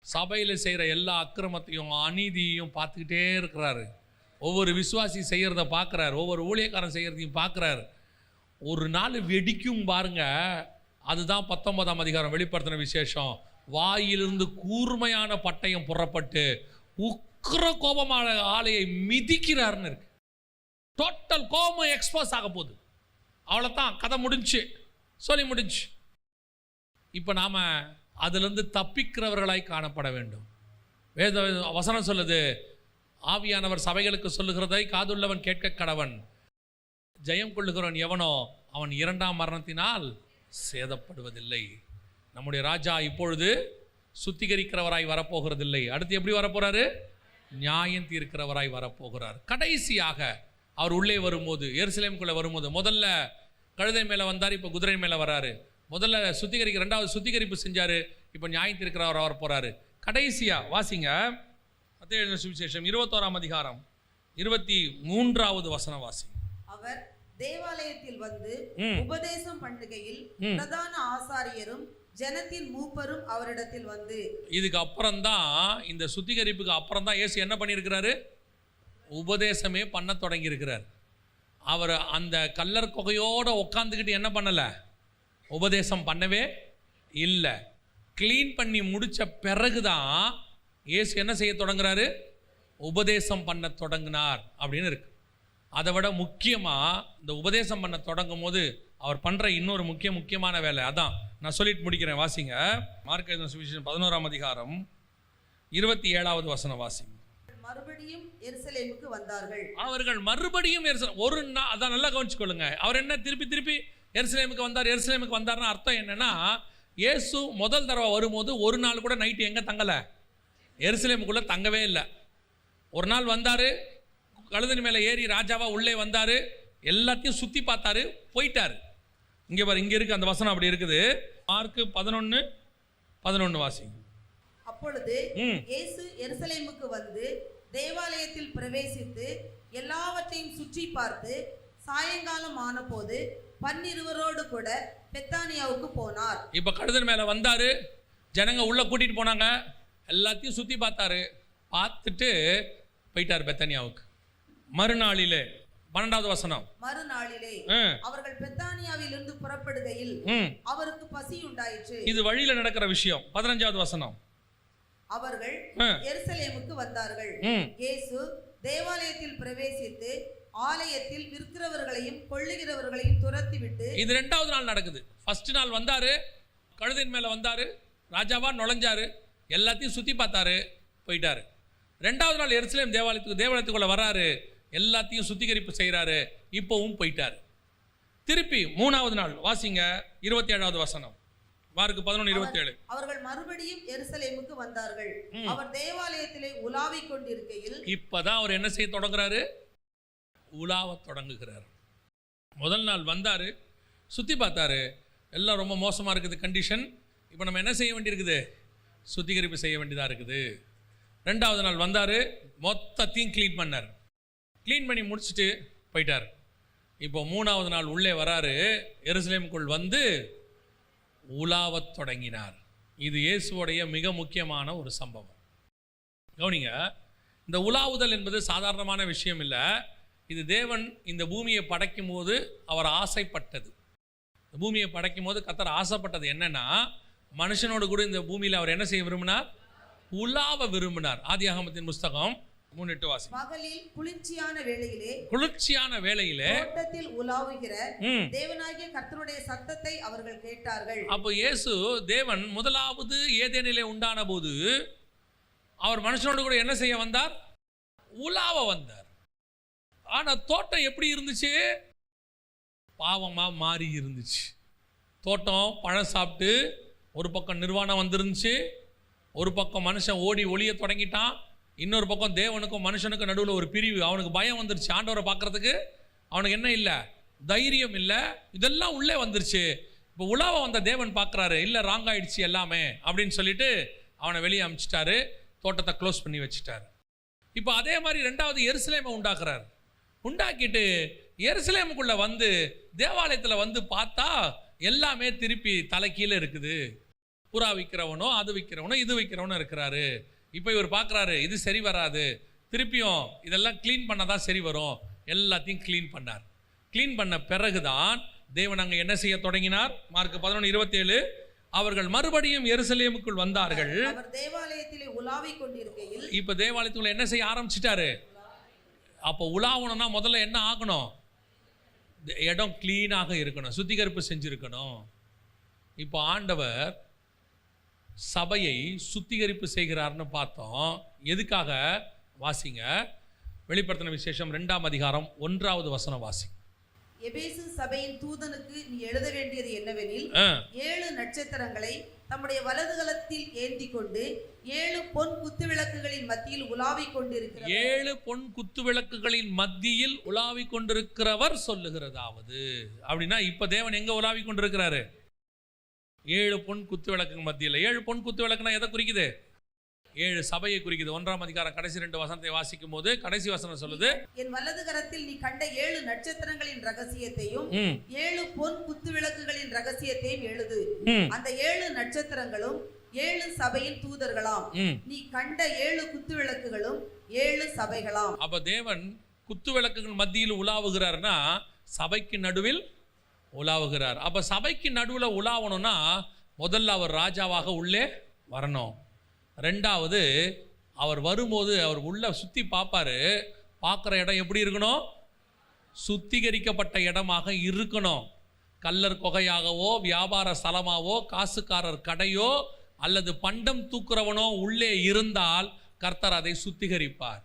சபையில் செய்கிற எல்லா அக்கிரமத்தையும் அநீதியையும் பார்த்துக்கிட்டே இருக்கிறாரு. ஒவ்வொரு விசுவாசி செய்கிறத பார்க்குறாரு, ஒவ்வொரு ஊழியக்காரன் செய்கிறதையும் பார்க்குறாரு. ஒரு நாள் வெடிக்கும் பாருங்க. அதுதான் 19ஆம் அதிகாரம் வெளிப்படுத்தின விசேஷம். வாயிலிருந்து கூர்மையான பட்டயம் புறப்பட்டு உக்கிர கோபமான ஆலையை மிதிக்கிறாருன்னு இருக்கு. டோட்டல் கோபம் எக்ஸ்போஸ் ஆக போகுது. அவ்வளோதான், கதை முடிஞ்சு, சொல்லி முடிஞ்சு. இப்போ நாம் அதிலிருந்து தப்பிக்கிறவர்களாய் காணப்பட வேண்டும். வேத வசனம் சொல்லுது, ஆவியானவர் சபைகளுக்கு சொல்லுகிறதை காதுள்ளவன் கேட்க கடவன். ஜெயம் கொள்ளுகிறவன் எவனோ அவன் 2ஆம் மரணத்தினால் சேதப்படுவதில்லை. நம்முடைய ராஜா இப்பொழுது சுத்திகரிக்கிறவராய் வரப்போகிறதில்லை. அடுத்து எப்படி வரப்போறாரு? நியாயம் தீர்க்கிறவராய் வரப்போகிறார். கடைசியாக அவர் உள்ளே வரும்போது, எருசலேமுக்குள்ளே வரும்போது, முதல்ல கழுதை மேலே வந்தார், இப்போ குதிரை மேலே வராரு. முதல்ல 2வது சுத்திகரிப்பு செஞ்சார், இப்போ நியாயம் தீர்க்கிறவர் வர போறாரு. கடைசியா வாசிங்க மத்தேயு எழுதின சுவிசேஷம் 21ஆம் அதிகாரம் 23வது வசனம் வாசி. அவர் தேவாலயத்தில் வந்து உபதேசம் பண்ணுகையில் பிரதான ஆசாரியரும் ஜனத்தின் மூப்பரும் அவரிடத்தில் வந்து. இதுக்கு அப்புறம் தான், இந்த சுத்திகரிப்புக்கு அப்புறம் தான் இயேசு என்ன பண்ணியிருக்கிறாரு? உபதேசமே பண்ண தொடங்கி இருக்கிறார். அவர் அந்த கல்லர் கொகையோட உட்காந்துக்கிட்டு என்ன பண்ணலை? உபதேசம் பண்ணவே இல்லை. கிளீன் பண்ணி முடித்த பிறகுதான் இயேசு என்ன செய்ய தொடங்குறாரு? உபதேசம் பண்ண தொடங்கினார் அப்படின்னு இருக்கு. அதை விட முக்கியமாக இந்த உபதேசம் பண்ண தொடங்கும் போது அவர் பண்ணுற இன்னொரு முக்கியமான வேலை, அதான் நான் சொல்லிட்டு முடிக்கிறேன். வாசிங்க மார்க் எழுதின சுவிசேஷம் 11ஆம் அதிகாரம் 27வது வசனம் வாசிங்க. மறுபடியும் எருசலேமுக்கு வந்தார்கள். அவர்கள் மறுபடியும் ஒரு நாள், அதான் நல்லா கவனிச்சுக்கொள்ளுங்க. அவர் என்ன திருப்பி எருசலேமுக்கு வந்தார்னா அர்த்தம் என்னன்னா, இயேசு முதல் தடவை வரும்போது ஒரு நாள் கூட நைட்டு எங்கே தங்கலை? எருசலேமுக்குள்ளே தங்கவே இல்லை. ஒரு நாள் வந்தார், கழுதன் மேலே ஏறி ராஜாவா உள்ளே வந்தார், எல்லாத்தையும் சுற்றி பார்த்தாரு, போயிட்டார். இங்கே பாரு, இங்கே இருக்குது அந்த வசனம், அப்படி இருக்குது. மார்க் 11:11 வாசிங்க. அப்பொழுது இயேசு எருசலேமுக்கு வந்து தேவாலயத்தில் பிரவேசித்து எல்லாவற்றையும் சுற்றி பார்த்து சாயங்காலம் ஆனபோது 12 கூட பெத்தானியாவுக்கு போனார். இப்ப கழுதன் மேல வந்தாரு, ஜனங்க உள்ள கூட்டிட்டு போனாங்க, எல்லாத்தையும் சுத்தி பார்த்தாரு, பார்த்துட்டு போயிட்டார் பெத்தானியாவுக்கு. மறுநாளிலே 12வது வசனம், மறுநாளிலே அவர்கள் பெத்தானியாவிலிருந்து புறப்படுகையில் அவருக்கு பசி உண்டாயிற்று. இது வழியில நடக்கிற விஷயம். 15வது வசனம், அவர்கள் எருசலேமுக்கு வந்தார்கள். இயேசு தேவாலயத்தில் பிரவேசித்து ஆலயத்தில் விற்கிறவர்களையும் கொள்ளுகிறவர்களையும் துரத்திவிட்டு. இது 2வது நாள் நடக்குது. ஃபர்ஸ்ட் நாள் வந்தாரு, கழுதின் மேல வந்தாரு, ராஜாவா நுழைஞ்சாரு, எல்லாத்தையும் சுத்தி பார்த்தாரு, போயிட்டாரு. 2வது நாள் எருசலேம் தேவாலயத்துக்குள்ள வர்றாரு, எல்லாத்தையும் சுத்திகரிப்பு செய்யறாரு, இப்பவும் போயிட்டாரு. திருப்பி 3வது நாள் வாசிங்க, 27வது வசனம், மார்க்கு 11:27. அவர்கள் மறுபடியும் எருசலேமுக்கு வந்தார்கள். அவர் தேவாலயத்திலே உலாவிக் கொண்டிருக்கையில். இப்பதான் அவர் என்ன செய்ய தொடங்குறாரு? உலாவ தொடங்குகிறார். முதல் நாள் வந்தாரு, சுத்தி பார்த்தாரு, எல்லாம் ரொம்ப மோசமா இருக்குது கண்டிஷன். இப்போ நம்ம என்ன செய்ய வேண்டியிருக்குது? சுத்திகரிப்பு செய்ய வேண்டியதா இருக்குது. 2வது நாள் வந்தாரு, மொத்தத்தையும் க்ளீன் பண்ணார். க்ளீன் பண்ணி முடிச்சுட்டு போயிட்டார். இப்போ 3வது நாள் உள்ளே வராரு, எருசலேமுக்குள் வந்து உலாவத் தொடங்கினார். இது இயேசுவோடைய மிக முக்கியமான ஒரு சம்பவம். கவனிங்க, இந்த உலாவுதல் என்பது சாதாரணமான விஷயம் இல்லை. இது தேவன் இந்த பூமியை படைக்கும் போது அவர் ஆசைப்பட்டது. இந்த பூமியை படைக்கும் போது கர்த்தர் ஆசைப்பட்டது என்னன்னா, மனுஷனோடு கூட இந்த பூமியில் அவர் என்ன செய்ய விரும்பினார்? உலாவ விரும்பினார். ஆதியாகமத்தின் புஸ்தகம் 3:8 வாசி. பகலில் குளிர்ச்சியான வேளையிலே தோட்டத்தில் உலாவுகிற தேவனாகிய கர்த்தருடைய சத்தத்தை அவர்கள் கேட்டார்கள். அப்போ இயேசு தேவன் முதலாவது ஏதேனிலே உண்டான போது அவர் மனுஷனோடு கூட என்ன செய்ய வந்தார்? உலாவ வந்தார். ஆனா தோட்டம் எப்படி இருந்துச்சு? பாவமா மாறி இருந்துச்சு. தோட்டம் பழம் சாப்பிட்டு ஒரு பக்கம் நிர்வாணம் வந்துருந்துச்சு, ஒரு பக்கம் மனுஷன் ஓடி ஒளிய தொடங்கிட்டான், இன்னொரு பக்கம் தேவனுக்கும் மனுஷனுக்கும் நடுவில் ஒரு பிரிவு. அவனுக்கு பயம் வந்துருச்சு, ஆண்டவரை பார்க்கறதுக்கு அவனுக்கு என்ன இல்லை? தைரியம் இல்லை. இதெல்லாம் உள்ளே வந்துருச்சு. இப்போ உலாவ வந்த தேவன் பார்க்குறாரு, இல்லை ராங் ஆயிடுச்சு எல்லாமே அப்படின்னு சொல்லிட்டு அவனை வெளியே அனுப்பிச்சிட்டாரு, தோட்டத்தை க்ளோஸ் பண்ணி வச்சுட்டாரு. இப்போ அதே மாதிரி 2வது எருசலேமை உண்டாக்கிட்டு எருசலேமுக்குள்ள வந்து தேவாலயத்தில் வந்து பார்த்தா எல்லாமே திருப்பி தலைக்கீழே இருக்குது. புறா விற்கிறவனோ அது விற்கிறவனோ இது விற்கிறவனோ இருக்கிறாரு. இப்போ இவர் பார்க்குறாரு, இது சரி வராது, திருப்பியும் இதெல்லாம் க்ளீன் பண்ணாதான் சரி வரும். எல்லாத்தையும் க்ளீன் பண்ணார். க்ளீன் பண்ண பிறகுதான் தேவன் அங்கே என்ன செய்ய தொடங்கினார்? மார்க்கு 11:27, அவர்கள் மறுபடியும் எருசலேமுக்குள் வந்தார்கள். அவர் தேவாலயத்திலே உலாவிக் கொண்டிருக்கையில். இப்போ தேவாலயத்துக்குள்ள என்ன செய்ய ஆரம்பிச்சிட்டாரு? அப்போ உலாவணும்னா முதல்ல என்ன ஆகணும்? இடம் கிளீனாக இருக்கணும், சுத்திகரிப்பு செஞ்சிருக்கணும். இப்போ ஆண்டவர் சபையை சுத்திகரிப்பு செய்கிறார்னு பார்த்தோம். எதுக்காக? வாசிங்க, வெளிப்படுத்தின விசேஷம் 2ஆம் அதிகாரம் 1வது வசனம் வாசி. எபேசு சபையின் தூதனுக்கு நீ எழுத வேண்டியது என்னவெனில், 7 நட்சத்திரங்களை தம்முடைய வலதுகரத்தில் ஏந்தி கொண்டு 7 பொன் குத்துவிளக்குகளின் மத்தியில் உலாவிக் கொண்டிருக்கிறார். 7 பொன் குத்துவிளக்குகளின் மத்தியில் உலாவிக் கொண்டிருக்கிறவர் சொல்லுகிறதாவது. அப்படின்னா இப்ப தேவன் எங்க உலாவிக் கொண்டிருக்கிறாரு? 7 பொன் குத்துவிளக்கு மத்தியில். 7 பொன் குத்துவிளக்குனா எதை குறிக்குது? 7 சபையை குறிக்குது. 1ஆம் அதிகாரம் கடைசி 2 வசனத்தை வாசிக்கும் போது கடைசி வசனம் சொல்லுது, என் வலது கரத்தில் நீ கண்ட 7 நட்சத்திரங்களின் ரகசியத்தையும் 7 பொன் குத்துவிளக்குகளின் ரகசியத்தையும் எழுது. அந்த 7 நட்சத்திரங்களும் 7 சபையின் தூதர்களாம். நீ கண்ட 7 குத்துவிளக்குகளும் 7 சபைகளாம். அப்ப தேவன் குத்துவிளக்குகள் மத்தியில் உலாவுகிறார்னா சபைக்கு நடுவில் உலாவுகிறார். அப்ப சபைக்கு நடுவில் உலாவணும்னா முதல்ல அவர் ராஜாவாக உள்ளே வரணும். 2வது அவர் வரும்போது அவர் உள்ள சுற்றி பார்ப்பாரு. பார்க்குற இடம் எப்படி இருக்கணும்? சுத்திகரிக்கப்பட்ட இடமாக இருக்கணும். கல்லர் கொகையாகவோ வியாபார ஸ்தலமாவோ காசுக்காரர் கடையோ அல்லது பண்டம் தூக்குறவனோ உள்ளே இருந்தால் கர்த்தர் அதை சுத்திகரிப்பார்.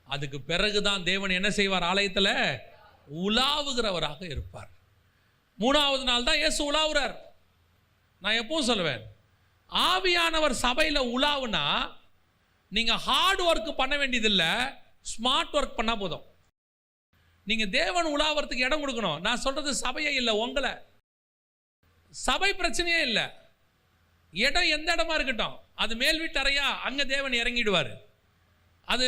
அதுக்கு பிறகுதான் தேவன் என்ன செய்வார்? ஆலயத்தில் உலாவுகிறவராக இருப்பார். 3வது நாள் தான் இயேசு உலாவுறார். நான் எப்பவும் சொல்லுவேன், ஆவியானவர் சபையில் உலாவுனா நீங்கள் ஹார்ட் ஒர்க் பண்ண வேண்டியதில்லை, ஸ்மார்ட் ஒர்க் பண்ணால் போதும். நீங்கள் தேவன் உலாவறதுக்கு இடம் கொடுக்கணும். நான் சொல்கிறது சபையே இல்லை, உங்களை. சபை பிரச்சனையே இல்லை, இடம் எந்த இடமா இருக்கட்டும், அது மேல் வீட்டு அறையா, அங்கே தேவன் இறங்கிடுவார். அது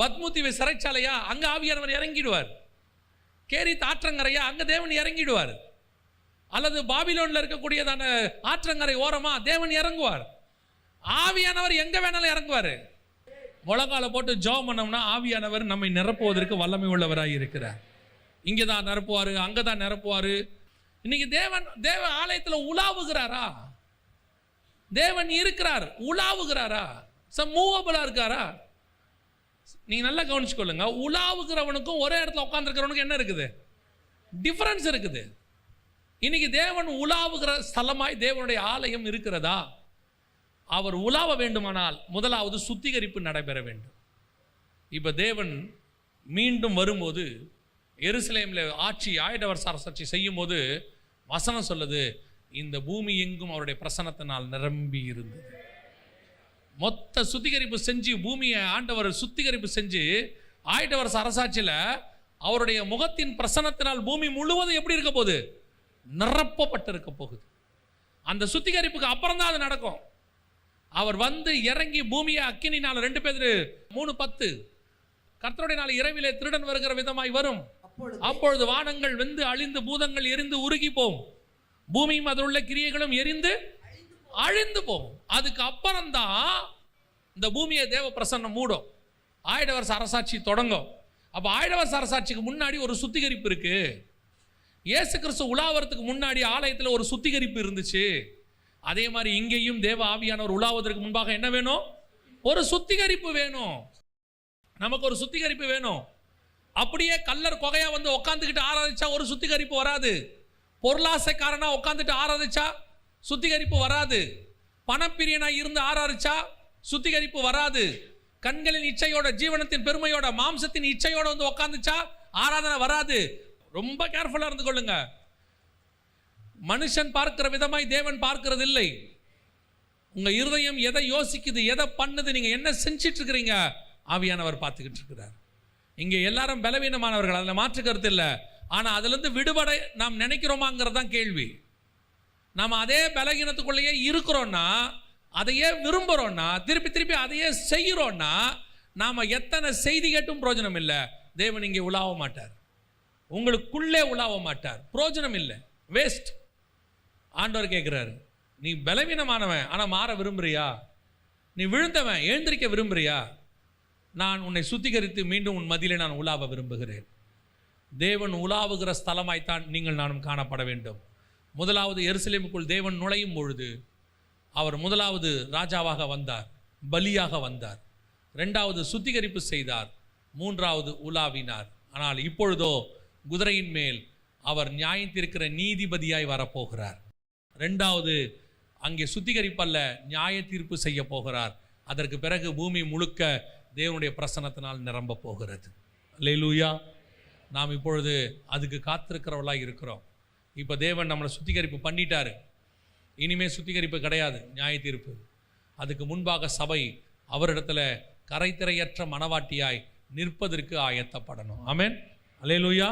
பத்மூத்தி சிறைச்சாலையா, அங்கே ஆவியானவர் இறங்கிடுவார். கேரித் ஆற்றங்கரையா, அங்கே தேவன் இறங்கிடுவார். அல்லது பாபிலோனில் இருக்கக்கூடியதான ஆற்றங்கரை ஓரமா தேவன் இறங்குவார். ஆவியானவர் எங்கே வேணாலும் இறங்குவார். முழங்கால போட்டு ஜெபம் பண்ணோம்னா ஆவியானவர் நம்மை நிரப்புவதற்கு வல்லமை உள்ளவராக இருக்கிறார். இங்கே தான் நிரப்புவார், அங்கே தான் நிரப்புவார். இன்னைக்கு தேவ ஆலயத்தில் உலாவுகிறாரா? தேவன் இருக்கிறார், உலாவுகிறாரா? மூவபிளா இருக்காரா? நீங்க நல்லா கவனிச்சுக்கொள்ளுங்க. உலாவுகிறவனுக்கும் ஒரே இடத்துல உட்கார்ந்துருக்கிறவனுக்கும் என்ன இருக்குது? டிஃபரன்ஸ் இருக்குது. இன்னைக்கு தேவன் உலாவுகிற ஸ்தலமாய் தேவனுடைய ஆலயம் இருக்கிறதா? அவர் உலாவ வேண்டுமானால் முதலாவது சுத்திகரிப்பு நடைபெற வேண்டும். இப்போ தேவன் மீண்டும் வரும்போது எருசலேமில் ஆயிட வருஷ அரசாட்சி செய்யும் போது வசனம் சொல்லுது, இந்த பூமி எங்கும் அவருடைய பிரசன்னத்தினால் நிரம்பி இருந்தது. மொத்த சுத்திகரிப்பு செஞ்சு பூமியை ஆண்டவர் சுத்திகரிப்பு செஞ்சு ஆயிட வருஷ அரசாட்சியில் அவருடைய முகத்தின் பிரசன்னத்தினால் பூமி முழுவதும் எப்படி இருக்க போகுது? நிரப்பப்பட்டு இருக்க போகுது. அந்த சுத்திகரிப்புக்கு அப்புறம் தான் அது நடக்கும். அவர் வந்து இறங்கி பூமியை அக்கினினால் 2 பேதுரு 3:10 கர்த்தருடைய நாள் இரவிலே திருடன் வருகிற விதமாய் வரும். அப்பொழுது வானங்கள் வெந்து அழிந்து பூதங்கள் எரிந்து உருகி போகும், பூமியும் அதில் உள்ள கிரியைகளும் எரிந்து அழிந்து போகும். அதுக்கு அப்புறம்தான் இந்த பூமியை தேவ பிரசன்னம் மூடும், ஆயிட வருஷ அரசாட்சி தொடங்கும். அப்போ ஆயிட வருஷ அரசாட்சிக்கு முன்னாடி ஒரு சுத்திகரிப்பு இருக்கு. இயேசு கிறிஸ்து உலாவறதுக்கு முன்னாடி ஆலயத்தில் ஒரு சுத்திகரிப்பு இருந்துச்சு. அதே மாதிரி இங்கேயும் தேவ ஆவியானவர் உலாவதற்கு முன்பாக என்ன வேணும்? ஒரு சுத்திகரிப்பு வேணும். நமக்கு ஒரு சுத்திகரிப்பு வேணும். அப்படியே கல்லர் கொகையா வந்து உட்காந்துக்கிட்டு ஆராதிச்சா ஒரு சுத்திகரிப்பு வராது. பொருளாசைக்காரனா உட்காந்துட்டு ஆராதிச்சா சுத்திகரிப்பு வராது. பணப்பிரியனா இருந்து ஆராதிச்சா சுத்திகரிப்பு வராது. கண்களின் இச்சையோட, ஜீவனத்தின் பெருமையோட, மாம்சத்தின் இச்சையோட வந்து உட்காந்துச்சா ஆராதனை வராது. ரொம்ப கேர்ஃபுல்லா இருந்து கொள்ளுங்க. மனுஷன் பார்க்கிற விதமாய் தேவன் பார்க்கிறது இல்லை. உங்க இருதயம் எதை யோசிக்குது, எதை பண்ணுது, நீங்க என்ன செஞ்சிட்டு இருக்கிறீங்க, ஆவியானவர் பார்த்துக்கிட்டு இருக்கிறார். இங்க எல்லாரும் பலவீனமானவர்கள், அதில் மாற்று கருத்து இல்லை. ஆனா அதுல இருந்து விடுபட நாம் நினைக்கிறோமாங்கிறதான் கேள்வி. நாம் அதே பலகீனத்துக்குள்ளேயே இருக்கிறோம்னா, அதையே விரும்புகிறோன்னா, திருப்பி திருப்பி அதையே செய்கிறோன்னா, நாம் எத்தனை செய்தி கேட்டும் பிரோஜனம் இல்லை. தேவன் இங்கே உலாவ மாட்டார், உங்களுக்குள்ளே உலாவ மாட்டார். பிரோஜனம் இல்லை, வேஸ்ட். ஆண்டவர் கேட்குறாரு, நீ பலவீனமானவன் ஆனால் மாற விரும்புறியா? நீ விழுந்தவன் எழுந்திருக்க விரும்புறியா? நான் உன்னை சுத்திகரித்து மீண்டும் உன் மதியிலே நான் உலாவ விரும்புகிறேன். தேவன் உலாவுகிற ஸ்தலமாய்த்தான் நீங்கள் நானும் காணப்பட வேண்டும். முதலாவது எருசலேமுக்குள் தேவன் நுழையும் பொழுது அவர் முதலாவது ராஜாவாக வந்தார், பலியாக வந்தார். 2வது சுத்திகரிப்பு செய்தார், 3வது உலாவினார். ஆனால் இப்பொழுதோ குதிரையின் மேல் அவர் நியாயத்திருக்கிற நீதிபதியாய் வரப்போகிறார். 2வது அங்கே சுத்திகரிப்பல்ல, நியாய தீர்ப்பு செய்ய போகிறார். அதற்கு பிறகு பூமி முழுக்க தேவனுடைய பிரசன்னத்தினால் நிரம்ப போகிறது. அல்லேலூயா. நாம் இப்பொழுது அதுக்கு காத்திருக்கிறவர்களாக இருக்கிறோம். இப்போ தேவன் நம்மளை சுத்திகரிப்பு பண்ணிட்டாரு. இனிமேல் சுத்திகரிப்பு கிடையாது, நியாய தீர்ப்பு. அதுக்கு முன்பாக சபை அவரிடத்துல கரைத்திரையற்ற மனவாட்டியாய் நிற்பதற்கு ஆயத்தப்படணும். ஆமென், அல்லேலூயா.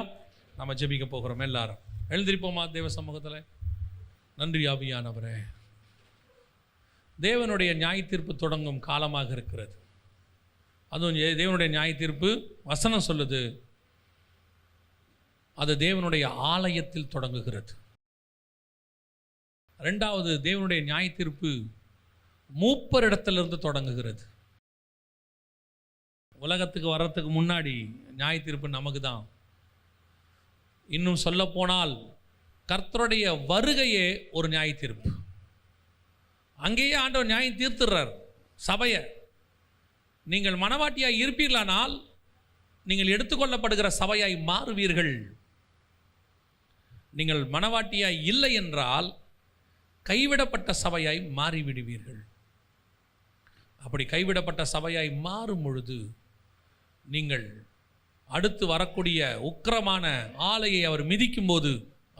நம்ம ஜெபிக்க போகிறோம். எல்லாரும் எழுந்திருப்போமா தேவ சமூகத்தில். நன்றி ஆவியானவரே. தேவனுடைய நியாய தீர்ப்பு தொடங்கும் காலமாக இருக்கிறது. அதுவும் தேவனுடைய நியாய தீர்ப்பு வசனம் சொல்லுது, அது தேவனுடைய ஆலயத்தில் தொடங்குகிறது. 2வது தேவனுடைய நியாய தீர்ப்பு மூப்பரிடத்திலிருந்து தொடங்குகிறது. உலகத்துக்கு வர்றதுக்கு முன்னாடி நியாய தீர்ப்பு நமக்கு தான். இன்னும் சொல்ல போனால் கர்த்தருடைய வருகையே ஒரு நியாய தீர்ப்பு. அங்கேயே ஆண்டவர் நியாயம் தீர்த்துறார் சபையை. நீங்கள் மனவாட்டியாய் இருப்பீர்களானால் நீங்கள் எடுத்துக்கொள்ளப்படுகிற சபையாய் மாறுவீர்கள். நீங்கள் மனவாட்டியாய் இல்லை என்றால் கைவிடப்பட்ட சபையாய் மாறிவிடுவீர்கள். அப்படி கைவிடப்பட்ட சபையாய் மாறும் பொழுது நீங்கள் அடுத்து வரக்கூடிய உக்கிரமான ஆலையை அவர் மிதிக்கும் போது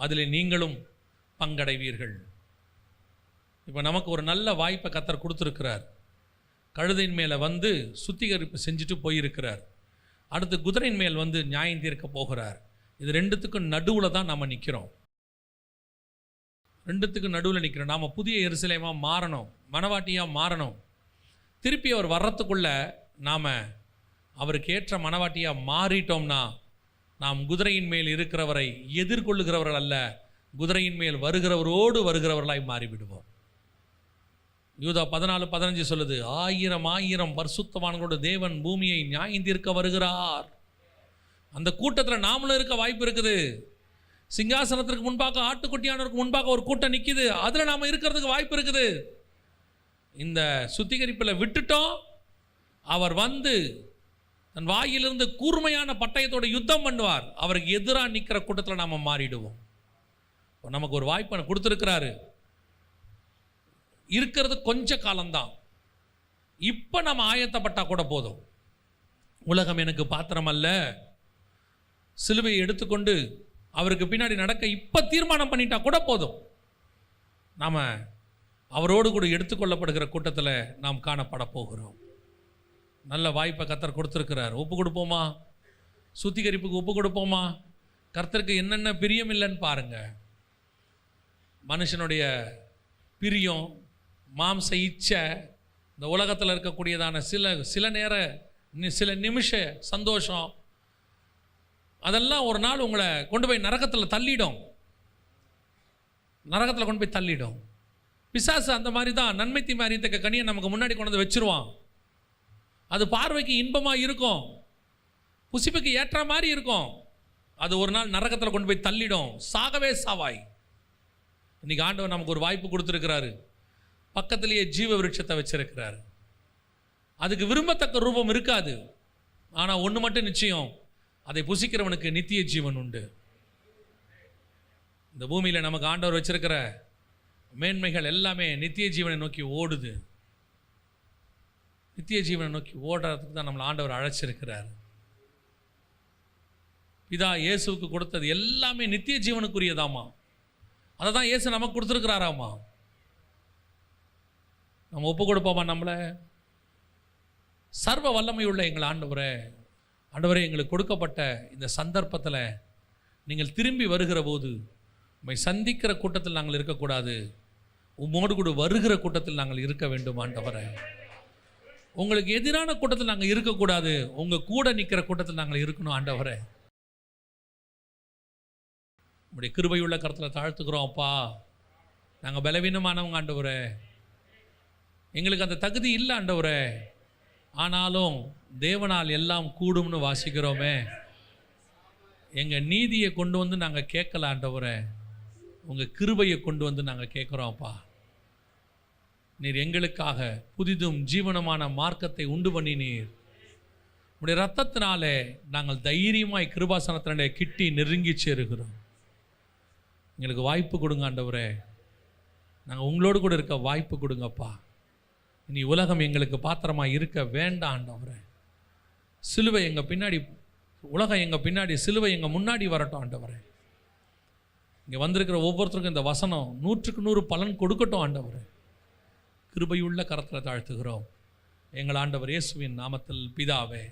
அதில் நீங்களும் பங்கடைவீர்கள். இப்போ நமக்கு ஒரு நல்ல வாய்ப்பை கர்த்தர் கொடுத்துருக்கிறார். கழுதையின் மேலே வந்து சுத்திகரிப்பு செஞ்சுட்டு போயிருக்கிறார். அடுத்து குதிரையின் மேல் வந்து நியாயம் தீர்க்க போகிறார். இது 2த்துக்கும் நடுவில் தான் நாம் நிற்கிறோம். 2த்துக்கும் நடுவில் நிற்கிறோம். நாம் புதிய எருசலேமாக மாறணும், மனவாட்டியாக மாறணும். திருப்பி அவர் வர்றதுக்குள்ள நாம் அவருக்கு ஏற்ற மனவாட்டியாக மாறிட்டோம்னா நாம் குதிரையின் மேல் இருக்கிறவரை எதிர்கொள்ளுகிறவர்கள் அல்ல, குதிரையின் மேல் வருகிறவரோடு வருகிறவர்களாய் மாறிவிடுவோம். யூதா 14:15 சொல்லுது, 1000 பரிசுத்தவான்களோட தேவன் பூமியை நியாயந்தீர்க்க வருகிறார். அந்த கூட்டத்தில் நாமளும் இருக்க வாய்ப்பு இருக்குது. சிங்காசனத்திற்கு முன்பாக ஆட்டுக்குட்டியானவருக்கு முன்பாக ஒரு கூட்டம் நிற்கிது, அதில் நாம் இருக்கிறதுக்கு வாய்ப்பு இருக்குது. இந்த சுத்திகரிப்பில் விட்டுட்டோம், அவர் வந்து தன் வாயிலிருந்து கூர்மையான பட்டயத்தோட யுத்தம் பண்ணுவார். அவருக்கு எதிராக நிற்கிற கூட்டத்தில் நாம் மாறிடுவோம். நமக்கு ஒரு வாய்ப்பை கொடுத்துருக்கிறாரு. இருக்கிறது கொஞ்ச காலம்தான். இப்போ நம்ம ஆயத்தப்பட்டால் கூட போதும். உலகம் எனக்கு பாத்திரம் அல்ல, சிலுவையை எடுத்துக்கொண்டு அவருக்கு பின்னாடி நடக்க இப்போ தீர்மானம் பண்ணிட்டா கூட போதும். நாம் அவரோடு கூட எடுத்துக்கொள்ளப்படுகிற கூட்டத்தில் நாம் காணப்பட போகிறோம். நல்ல வாய்ப்பை கர்த்தர் கொடுத்துருக்கிறார். ஒப்பு கொடுப்போமா? சுத்திகரிப்புக்கு ஒப்பு கொடுப்போமா? கர்த்தருக்கு என்னென்ன பிரியம் இல்லைன்னு பாருங்கள். மனுஷனுடைய பிரியம், மாம்ச இச்சை, இந்த உலகத்தில் இருக்கக்கூடியதான சில சில நிமிஷ சந்தோஷம், அதெல்லாம் ஒரு நாள் உங்களை கொண்டு போய் நரகத்தில் தள்ளிடும். நரகத்தில் கொண்டு போய் தள்ளிடும். பிசாசு அந்த மாதிரி தான். நன்மை தீமை அறியத்தக்க கனியை நமக்கு முன்னாடி கொண்டு வந்து வச்சிருவான். அது பார்வைக்கு இன்பமாக இருக்கும், புசிப்புக்கு ஏற்ற மாதிரி இருக்கும். அது ஒரு நாள் நரகத்தில் கொண்டு போய் தள்ளிடும். சாகவே சாவாய். இன்னைக்கு ஆண்டவர் நமக்கு ஒரு வாய்ப்பு கொடுத்துருக்கிறாரு. பக்கத்திலேயே ஜீவ விருட்சத்தை வச்சிருக்கிறாரு. அதுக்கு விரும்பத்தக்க ரூபம் இருக்காது. ஆனால் ஒன்று மட்டும் நிச்சயம், அதை புசிக்கிறவனுக்கு நித்திய ஜீவன் உண்டு. இந்த பூமியில் நமக்கு ஆண்டவர் வச்சிருக்கிற மேன்மைகள் எல்லாமே நித்திய ஜீவனை நோக்கி ஓடுது. நித்திய ஜீவனை நோக்கி ஓடுறதுக்கு தான் நம்மளை ஆண்டவர் அழைச்சிருக்கிறார். இதா இயேசுவுக்கு கொடுத்தது எல்லாமே நித்திய ஜீவனுக்குரியதாமா. அதை தான் இயேசு நமக்கு கொடுத்துருக்கிறாராமா. நம்ம ஒப்பு கொடுப்போமா? நம்மளை சர்வ வல்லமையுள்ள எங்கள் ஆண்டவரே, எங்களுக்கு கொடுக்கப்பட்ட இந்த சந்தர்ப்பத்தில் நீங்கள் திரும்பி வருகிற போது உம்மை சந்திக்கிற கூட்டத்தில் நாங்கள் இருக்கக்கூடாது, உம்மோடு கூட வருகிற கூட்டத்தில் நாங்கள் இருக்க வேண்டும் ஆண்டவரே. உங்களுக்கு எதிரான கூட்டத்தில் நாங்கள் இருக்கக்கூடாது, உங்கள் கூட நிற்கிற கூட்டத்தில் நாங்கள் இருக்கணும் ஆண்டவரே. உங்களுடைய கிருபையுள்ள கருத்தில் தாழ்த்துக்கிறோம் அப்பா. நாங்கள் பலவீனமானவங்க ஆண்டவரே, எங்களுக்கு அந்த தகுதி இல்லை ஆண்டவரே. ஆனாலும் தேவனால் எல்லாம் கூடும்னு வாசிக்கிறோமே. எங்கள் நீதியை கொண்டு வந்து நாங்கள் கேட்கல ஆண்டவரே, உங்கள் கிருபையை கொண்டு வந்து நாங்கள் கேட்குறோம்ப்பா. நீர் எங்களுக்காக புதிதும் ஜீவனமான மார்க்கத்தை உண்டு பண்ணினீர். உடைய ரத்தத்தினாலே நாங்கள் தைரியமாய் கிருபாசனத்தினுடைய கிட்டி நெருங்கி சேருகிறோம். எங்களுக்கு வாய்ப்பு கொடுங்க ஆண்டவரே. நாங்கள் உங்களோடு கூட இருக்க வாய்ப்பு கொடுங்கப்பா. இனி உலகம் எங்களுக்கு பாத்திரமாக இருக்க வேண்டாம் ஆண்டவரே. சிலுவை எங்கள் பின்னாடி, உலகம் எங்கள் பின்னாடி, சிலுவை எங்கள் முன்னாடி வரட்டும் ஆண்டவரே. இங்கே வந்திருக்கிற ஒவ்வொருத்தருக்கும் இந்த வசனம் 100க்கு 100 பலன் கொடுக்கட்டும் ஆண்டவரே. கிருபையுள்ள கரத்தில் தாழ்த்துகிறோம் எங்கள் ஆண்டவர் இயேசுவின் நாமத்தில் பிதாவே.